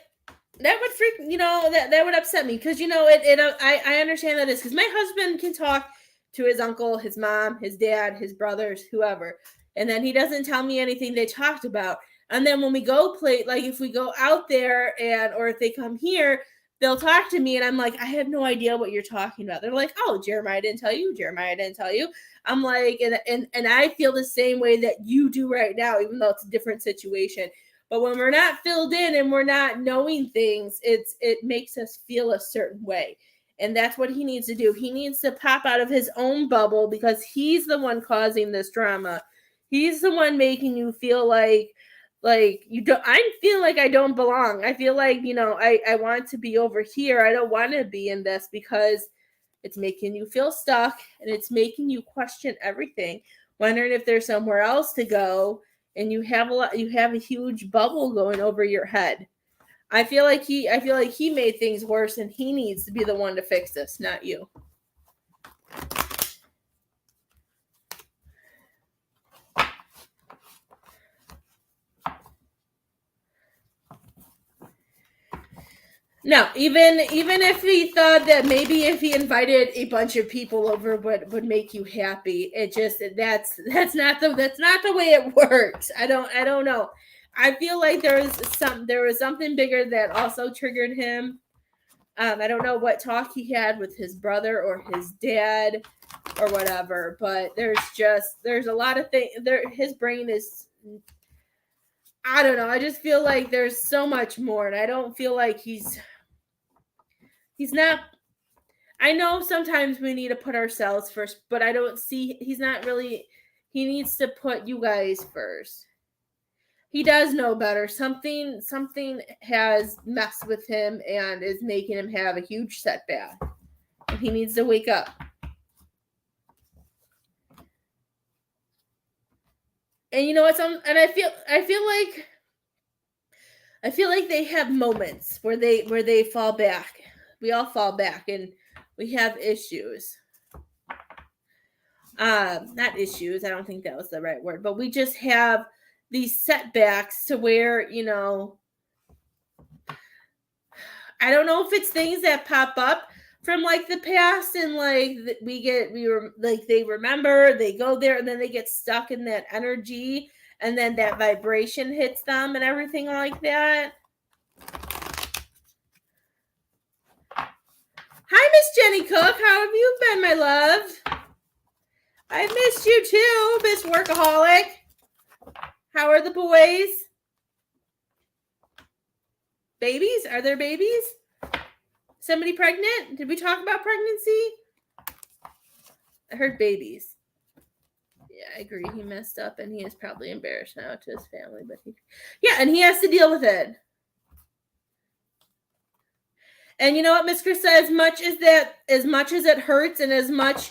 Speaker 1: That would freak, that would upset me because I understand that is because my husband can talk to his uncle, his mom, his dad, his brothers, whoever, and then he doesn't tell me anything they talked about. And then when we go play, like if we go out there or if they come here, they'll talk to me and I'm like, I have no idea what you're talking about. They're like, oh, Jeremiah didn't tell you. Jeremiah didn't tell you. I'm like, and I feel the same way that you do right now, even though it's a different situation. But when we're not filled in and we're not knowing things, it makes us feel a certain way. And that's what he needs to do. He needs to pop out of his own bubble because he's the one causing this drama. He's the one making you feel like you don't. I feel like I don't belong. I feel like, I want to be over here. I don't want to be in this because it's making you feel stuck and it's making you question everything. wondering if there's somewhere else to go, and you have a huge bubble going over your head. I feel like he made things worse, and he needs to be the one to fix this, not you. No, even if he thought that maybe if he invited a bunch of people over would make you happy, it just that's not the way it works. I don't know. I feel like there was something bigger that also triggered him. I don't know what talk he had with his brother or his dad or whatever, but there's a lot of things there. His brain is, I don't know. I just feel like there's so much more, and I don't feel like he's not. I know sometimes we need to put ourselves first, but I don't see he's not really. He needs to put you guys first. He does know better. Something has messed with him and is making him have a huge setback. And he needs to wake up. And you know what? And I feel like they have moments where they fall back. We all fall back, and we have issues. Not issues. I don't think that was the right word, but we just have these setbacks to where, I don't know if it's things that pop up from like the past, and like they remember, they go there, and then they get stuck in that energy, and then that vibration hits them and everything like that. Hi, Miss Jenny Cook. How have you been, my love? I missed you too, Miss Workaholic. How are the boys? Babies? Are there babies? Somebody pregnant? Did we talk about pregnancy? I heard babies. Yeah, I agree. He messed up, and he is probably embarrassed now to his family, but and he has to deal with it. And you know what, Miss Krista, as much as it hurts, and as much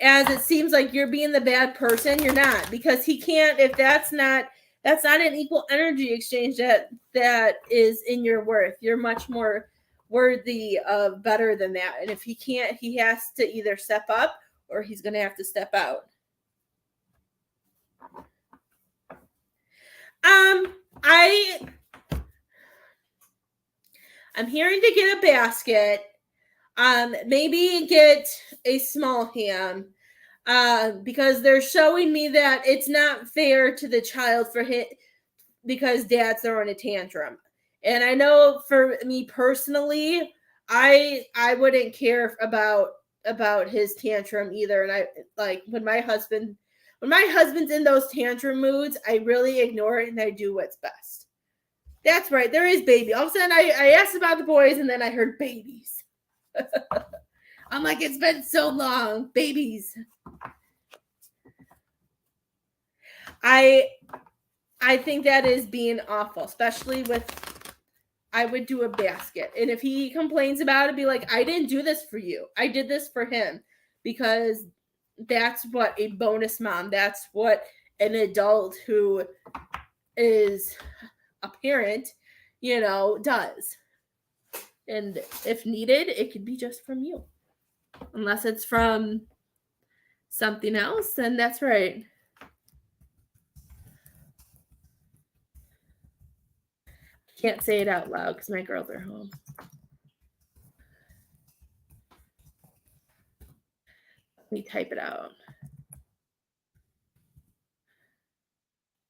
Speaker 1: as it seems like you're being the bad person, you're not, because he can't. If that's not an equal energy exchange that is in your worth. You're much more worthy of better than that. And if he can't, he has to either step up or he's going to have to step out. I'm hearing to get a basket. Maybe get a small ham. Because they're showing me that it's not fair to the child for him because dad's throwing a tantrum. And I know for me personally, I wouldn't care about his tantrum either. And I like when my husband's in those tantrum moods, I really ignore it and I do what's best. That's right. There is baby. All of a sudden I asked about the boys and then I heard babies. I'm like, it's been so long. Babies. I think that is being awful, especially with, I would do a basket. And if he complains about it, be like, I didn't do this for you. I did this for him, because that's what a bonus mom, that's what an adult who is a parent, does. And if needed, it could be just from you. Unless it's from something else, then that's right. Can't say it out loud because my girls are home. Let me type it out.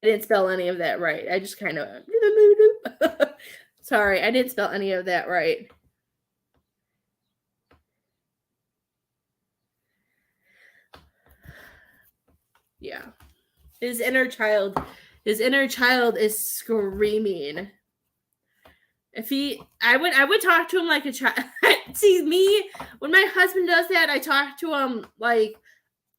Speaker 1: I didn't spell any of that right. I just kind of sorry, I didn't spell any of that right. Yeah. His inner child is screaming. I would talk to him like a child. See, me, when my husband does that, I talk to him like,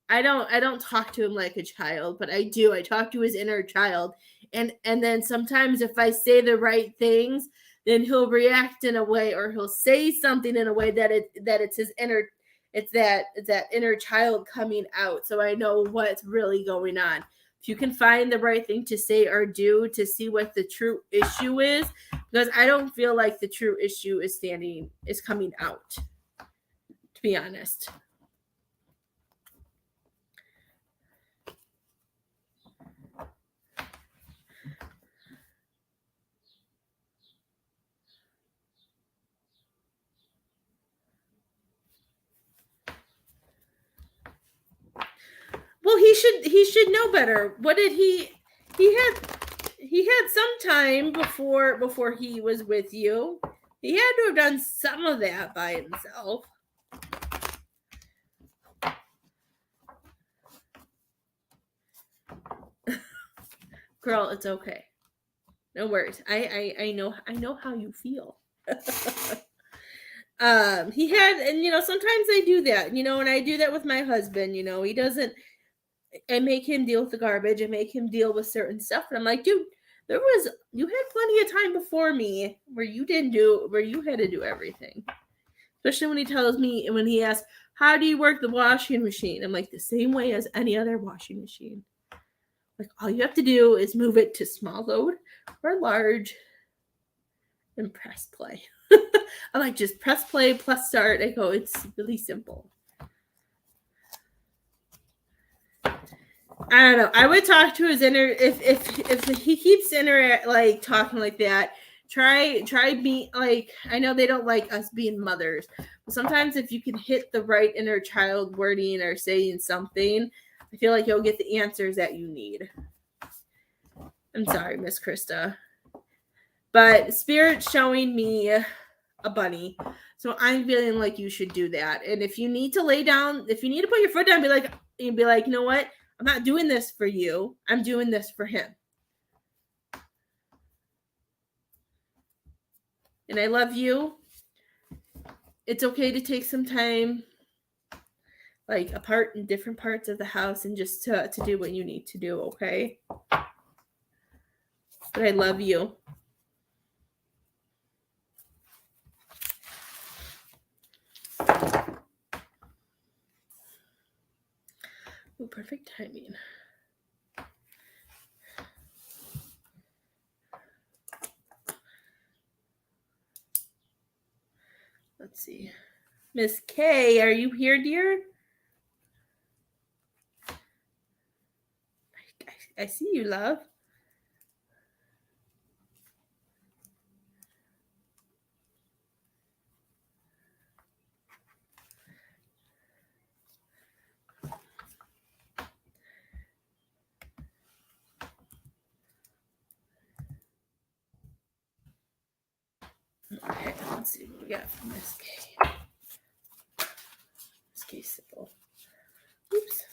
Speaker 1: I don't talk to him like a child, but I do. I talk to his inner child. And then sometimes if I say the right things, then he'll react in a way, or he'll say something in a way that it's It's that inner child coming out, so I know what's really going on. If you can find the right thing to say or do to see what the true issue is, because I don't feel like the true issue is coming out, to be honest. Well, he should know better. What did he had some time before he was with you. He had to have done some of that by himself. Girl, it's okay. No worries. I know how you feel. He had, and sometimes I do that, and I do that with my husband. He doesn't. I make him deal with the garbage. I make him deal with certain stuff, and I'm like, dude, you had plenty of time before me where you had to do everything. Especially when he tells me, and when he asks, how do you work the washing machine? I'm like, the same way as any other washing machine. Like, all you have to do is move it to small load or large and press play. I'm like, just press play plus start. I go, it's really simple. I don't know. I would talk to his inner, if he keeps like talking like that, try being like, I know they don't like us being mothers, but sometimes if you can hit the right inner child wording or saying something, I feel like you'll get the answers that you need. I'm sorry, Miss Krista. But Spirit's showing me a bunny. So I'm feeling like you should do that. And if you need to lay down, if you need to put your foot down, be like, you know what? I'm not doing this for you. I'm doing this for him. And I love you. It's okay to take some time, like apart in different parts of the house, and just to do what you need to do, okay? But I love you. Ooh, perfect timing. Let's see. Miss K, are you here, dear? I see you, love. Okay, let's see what we got from Miss K. Miss K simple. Oops.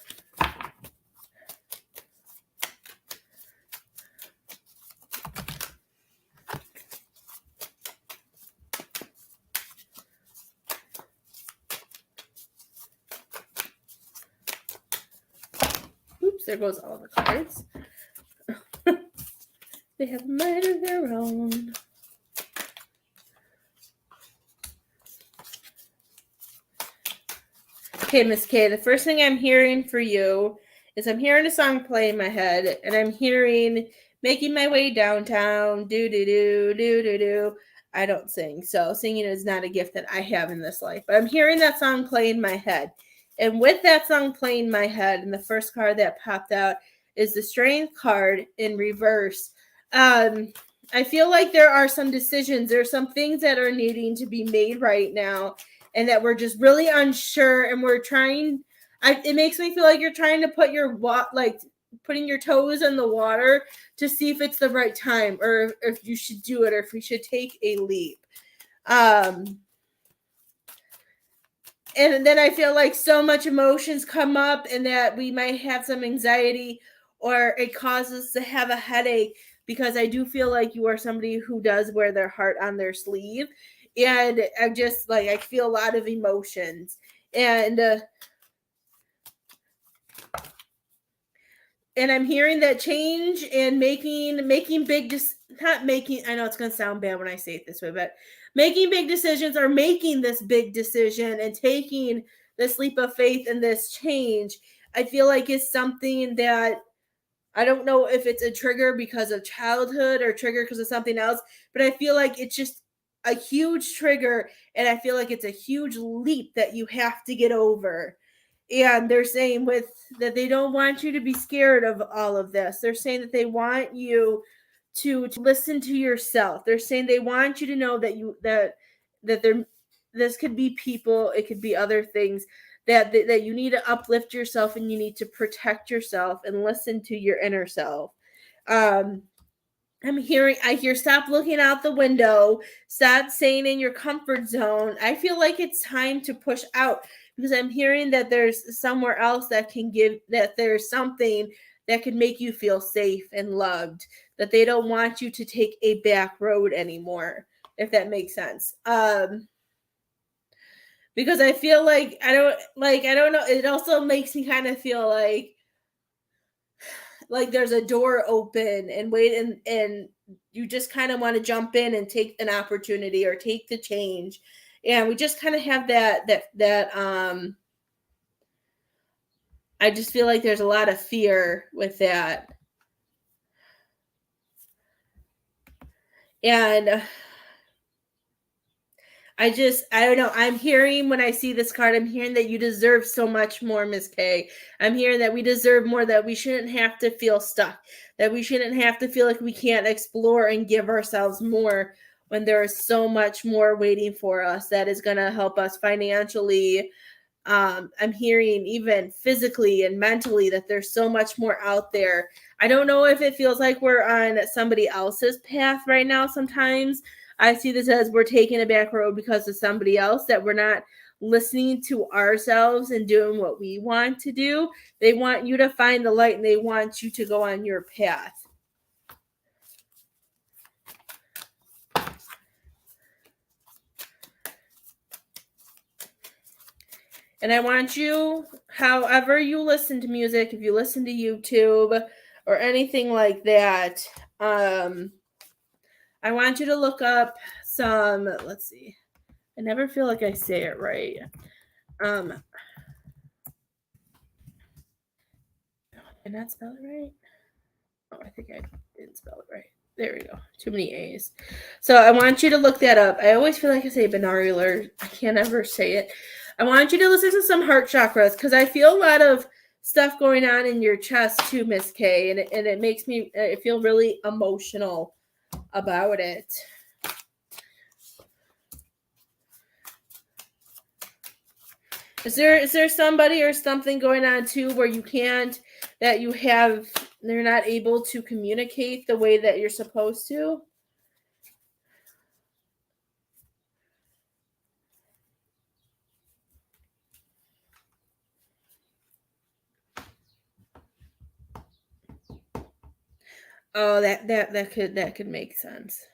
Speaker 1: Oops, there goes all the cards. They have a mind of their own. Okay, Miss K, the first thing I'm hearing for you is I'm hearing a song play in my head, and I'm hearing Making My Way Downtown, do-do-do, do-do-do. I don't sing, so singing is not a gift that I have in this life. But I'm hearing that song play in my head. And with that song playing in my head, and the first card that popped out is the Strength card in reverse. I feel like there are some decisions, there are some things that are needing to be made right now, and that we're just really unsure, and we're trying. It makes me feel like you're trying to put putting your toes in the water to see if it's the right time, or if you should do it, or if we should take a leap. And then I feel like so much emotions come up, and that we might have some anxiety, or it causes us to have a headache, because I do feel like you are somebody who does wear their heart on their sleeve. And I just I feel a lot of emotions, and I'm hearing that change and making big, not making, I know it's going to sound bad when I say it this way, but making big decisions, or making this big decision and taking this leap of faith and this change, I feel like it's something that I don't know if it's a trigger because of childhood or trigger because of something else, but I feel like it's just a huge trigger, and I feel like it's a huge leap that you have to get over. And they're saying with that they don't want you to be scared of all of this. They're saying that they want you to listen to yourself. They're saying they want you to know that there this could be people, it could be other things that you need to uplift yourself and you need to protect yourself and listen to your inner self. Um I hear stop looking out the window, stop staying in your comfort zone. I feel like it's time to push out because I'm hearing that there's somewhere else that there's something that could make you feel safe and loved, that they don't want you to take a back road anymore, if that makes sense. Because I feel like I don't know, it also makes me kind of feel like there's a door open and wait and you just kind of want to jump in and take an opportunity or take the change. And we just kind of have that I just feel like there's a lot of fear with that. And I don't know. I'm hearing when I see this card, I'm hearing that you deserve so much more, Miss K. I'm hearing that we deserve more, that we shouldn't have to feel stuck, that we shouldn't have to feel like we can't explore and give ourselves more when there is so much more waiting for us that is going to help us financially. I'm hearing even physically and mentally that there's so much more out there. I don't know if it feels like we're on somebody else's path right now sometimes. I see this as we're taking a back road because of somebody else, that we're not listening to ourselves and doing what we want to do. They want you to find the light and they want you to go on your path. And I want you, however you listen to music, if you listen to YouTube or anything like that, I want you to look up some, let's see. I never feel like I say it right. Did I not spell it right? Oh, I think I didn't spell it right. There we go. Too many A's. So I want you to look that up. I always feel like I say binarular. I can't ever say it. I want you to listen to some heart chakras because I feel a lot of stuff going on in your chest too, Miss K, and it makes me I feel really emotional about it. Is there somebody or something going on too where you can't, that you have, they're not able to communicate the way that you're supposed to? Oh, that could make sense.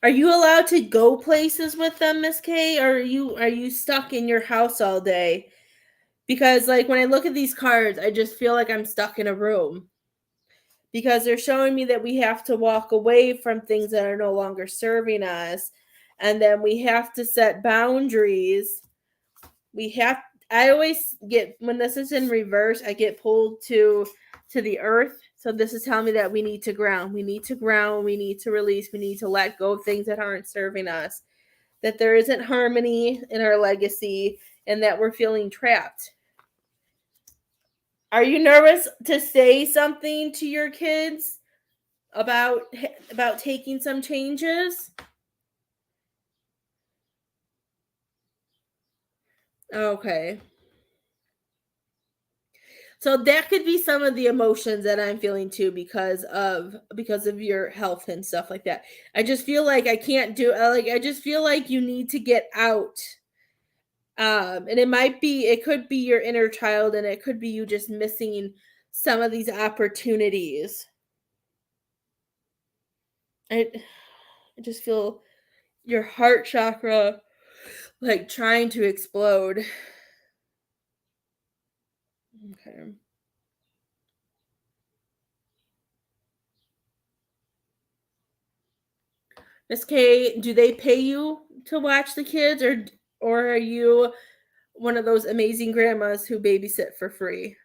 Speaker 1: Are you allowed to go places with them, Miss K, or are you stuck in your house all day? Because like when I look at these cards, I just feel like I'm stuck in a room. Because they're showing me that we have to walk away from things that are no longer serving us, and then we have to set boundaries. We have I always get, when this is in reverse, I get pulled to the earth. So this is telling me that we need to ground. We need to ground, we need to release, we need to let go of things that aren't serving us. That there isn't harmony in our legacy and that we're feeling trapped. Are you nervous to say something to your kids about taking some changes? Okay. So that could be some of the emotions that I'm feeling too because of your health and stuff like that. I just feel like I can't do like I just feel like you need to get out. And it could be your inner child and it could be you just missing some of these opportunities. I I just feel your heart chakra like trying to explode. Okay. Miss K, do they pay you to watch the kids, or are you one of those amazing grandmas who babysit for free?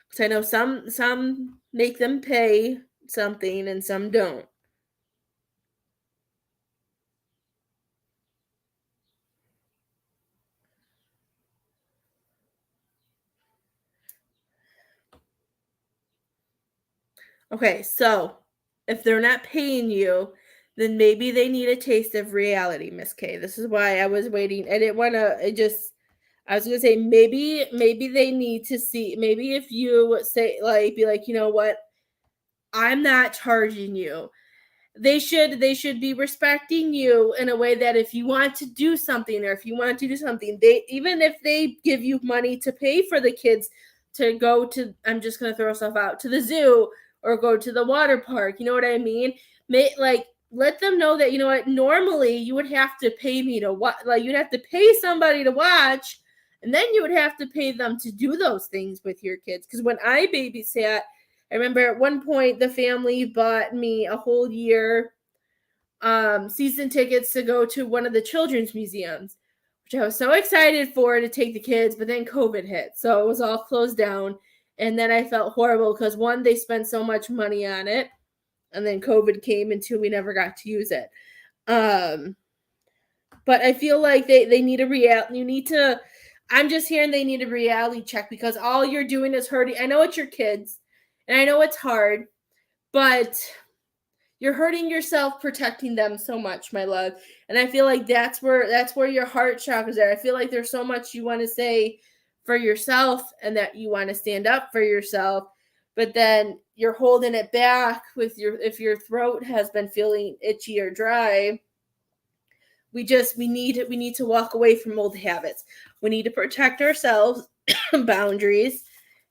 Speaker 1: Because I know some make them pay something and some don't. Okay, so if they're not paying you, then maybe they need a taste of reality, Miss K. This is why I was waiting. I didn't want to. I was gonna say maybe they need to see. Maybe if you say like, be like, you know what, I'm not charging you. They should be respecting you in a way that if you want to do something, or if you want to do something, they, even if they give you money to pay for the kids to go to, I'm just going to throw stuff out, to the zoo or go to the water park, you know what I mean? Like, let them know that, you know what, normally you would have to pay me to watch, like you'd have to pay somebody to watch, and then you would have to pay them to do those things with your kids. Because when I babysat, I remember at one point the family bought me a whole year season tickets to go to one of the children's museums, which I was so excited for, to take the kids, but then COVID hit. So it was all closed down. And then I felt horrible because, one, they spent so much money on it, and then COVID came, and two, we never got to use it. But I feel like they need a reality. You need to, I'm just hearing they need a reality check, because all you're doing is hurting. I know it's your kids, and I know it's hard, but you're hurting yourself protecting them so much, my love. And I feel like that's where your heart chakras are. I feel like there's so much you want to say for yourself, and that you want to stand up for yourself, but then you're holding it back with if your throat has been feeling itchy or dry. We need to walk away from old habits. We need to protect ourselves. Boundaries.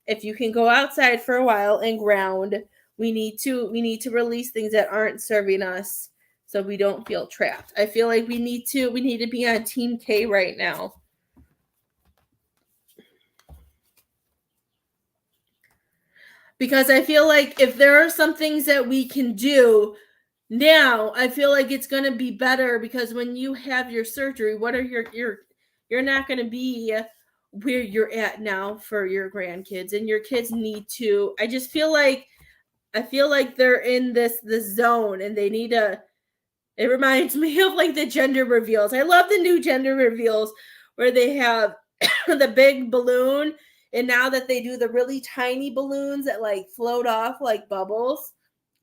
Speaker 1: If you can go outside for a while and ground, we need to release things that aren't serving us, so we don't feel trapped. I feel like we need to be on team K right now. Because I feel like if there are some things that we can do now, I feel like it's going to be better, because when you have your surgery, what are you're not going to be where you're at now for your grandkids, and your kids need to, I feel like they're in this zone, and they need to, it reminds me of like the gender reveals. I love the new gender reveals where they have the big balloon, and now that they do the really tiny balloons that like float off like bubbles.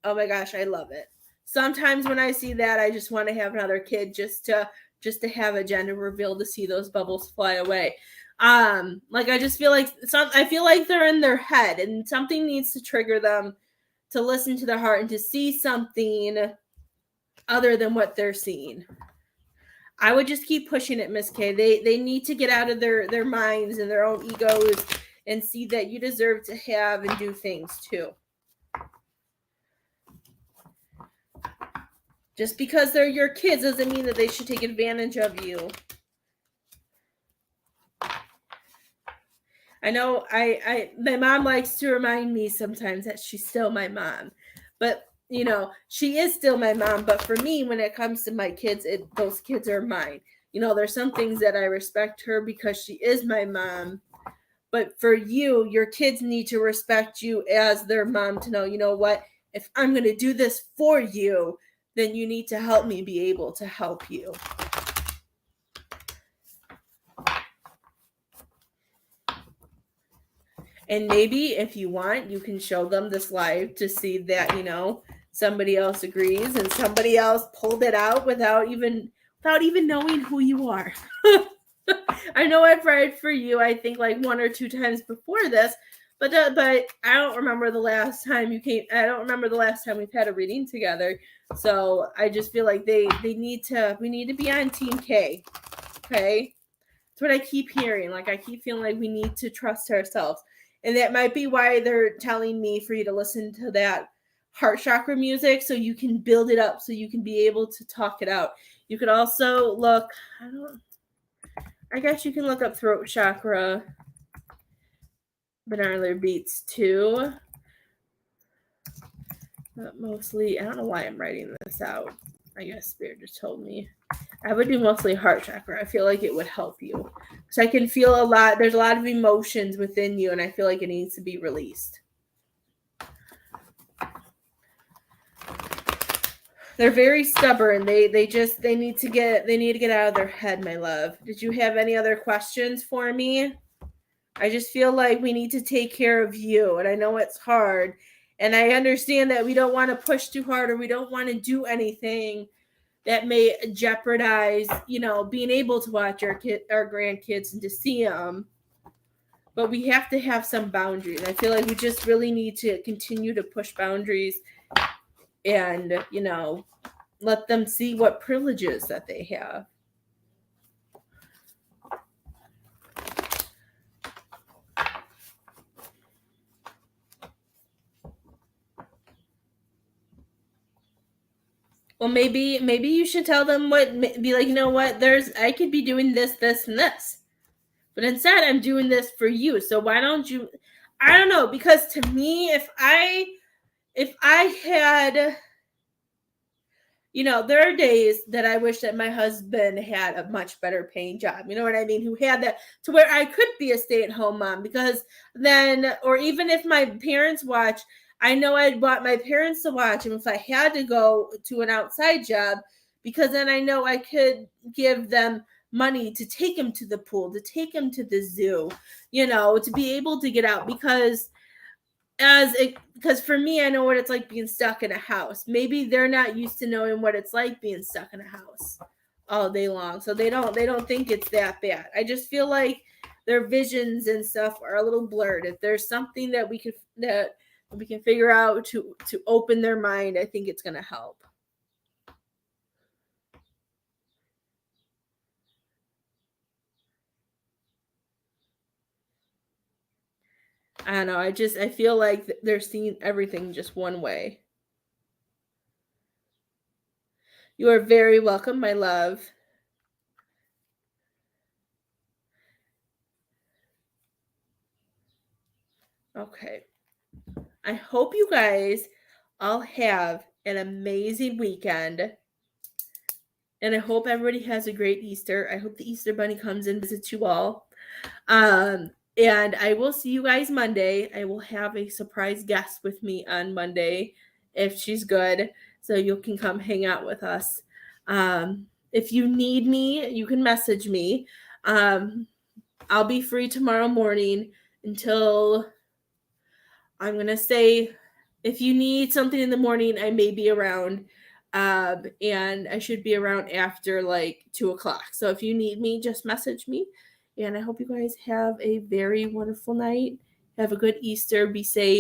Speaker 1: Oh my gosh, I love it. Sometimes when I see that, I just want to have another kid, just to have a gender reveal, to see those bubbles fly away. Like, I just feel like I feel like they're in their head, and something needs to trigger them to listen to their heart and to see something other than what they're seeing. I would just keep pushing it, Miss K. They need to get out of their minds and their own egos, and see that you deserve to have and do things too. Just because they're your kids doesn't mean that they should take advantage of you. I know my mom likes to remind me sometimes that she's still my mom. But she is still my mom, but for me, when it comes to my kids, those kids are mine. There's some things that I respect her because she is my mom. But for you, your kids need to respect you as their mom, to know, you know what, if I'm going to do this for you, then you need to help me be able to help you. And maybe if you want, you can show them this live to see that, somebody else agrees, and somebody else pulled it out without even knowing who you are. I know I've read for you, I think, like one or two times before this, but I don't remember the last time you came. I don't remember the last time we've had a reading together. So I just feel like we need to be on Team K. Okay? That's what I keep hearing. Like, I keep feeling like we need to trust ourselves. And that might be why they're telling me for you to listen to that heart chakra music, so you can build it up, so you can be able to talk it out. You could also look, I guess you can look up throat chakra banana beets too. But mostly, I don't know why I'm writing this out. I guess Spirit just told me. I would do mostly heart chakra. I feel like it would help you. So I can feel a lot. There's a lot of emotions within you, and I feel like it needs to be released. They're very stubborn. They need to get out of their head, my love. Did you have any other questions for me? I just feel like we need to take care of you, and I know it's hard, and I understand that we don't want to push too hard, or we don't want to do anything that may jeopardize, being able to watch our grandkids and to see them. But we have to have some boundaries. I feel like we just really need to continue to push boundaries and, let them see what privileges that they have. Well, maybe you should tell them be like, I could be doing this, this, and this. But instead, I'm doing this for you. So why don't you, I don't know, because to me, if I had, there are days that I wish that my husband had a much better paying job. You know what I mean? Who had that to where I could be a stay-at-home mom, because then, or even if my parents watch, I know I'd want my parents to watch him if I had to go to an outside job, because then I know I could give them money to take him to the pool, to take him to the zoo, to be able to get out, because for me, I know what it's like being stuck in a house. Maybe they're not used to knowing what it's like being stuck in a house all day long. So they don't think it's that bad. I just feel like their visions and stuff are a little blurred. If there's something that we can figure out to open their mind, I think it's going to help. I don't know. I feel like they're seeing everything just one way. You are very welcome, my love. Okay. I hope you guys all have an amazing weekend. And I hope everybody has a great Easter. I hope the Easter Bunny comes and visits you all. And I will see you guys Monday. I will have a surprise guest with me on Monday if she's good. So you can come hang out with us. If you need me, you can message me. I'll be free tomorrow morning until, I'm going to say, if you need something in the morning, I may be around. And I should be around after 2:00. So if you need me, just message me. And I hope you guys have a very wonderful night. Have a good Easter. Be safe.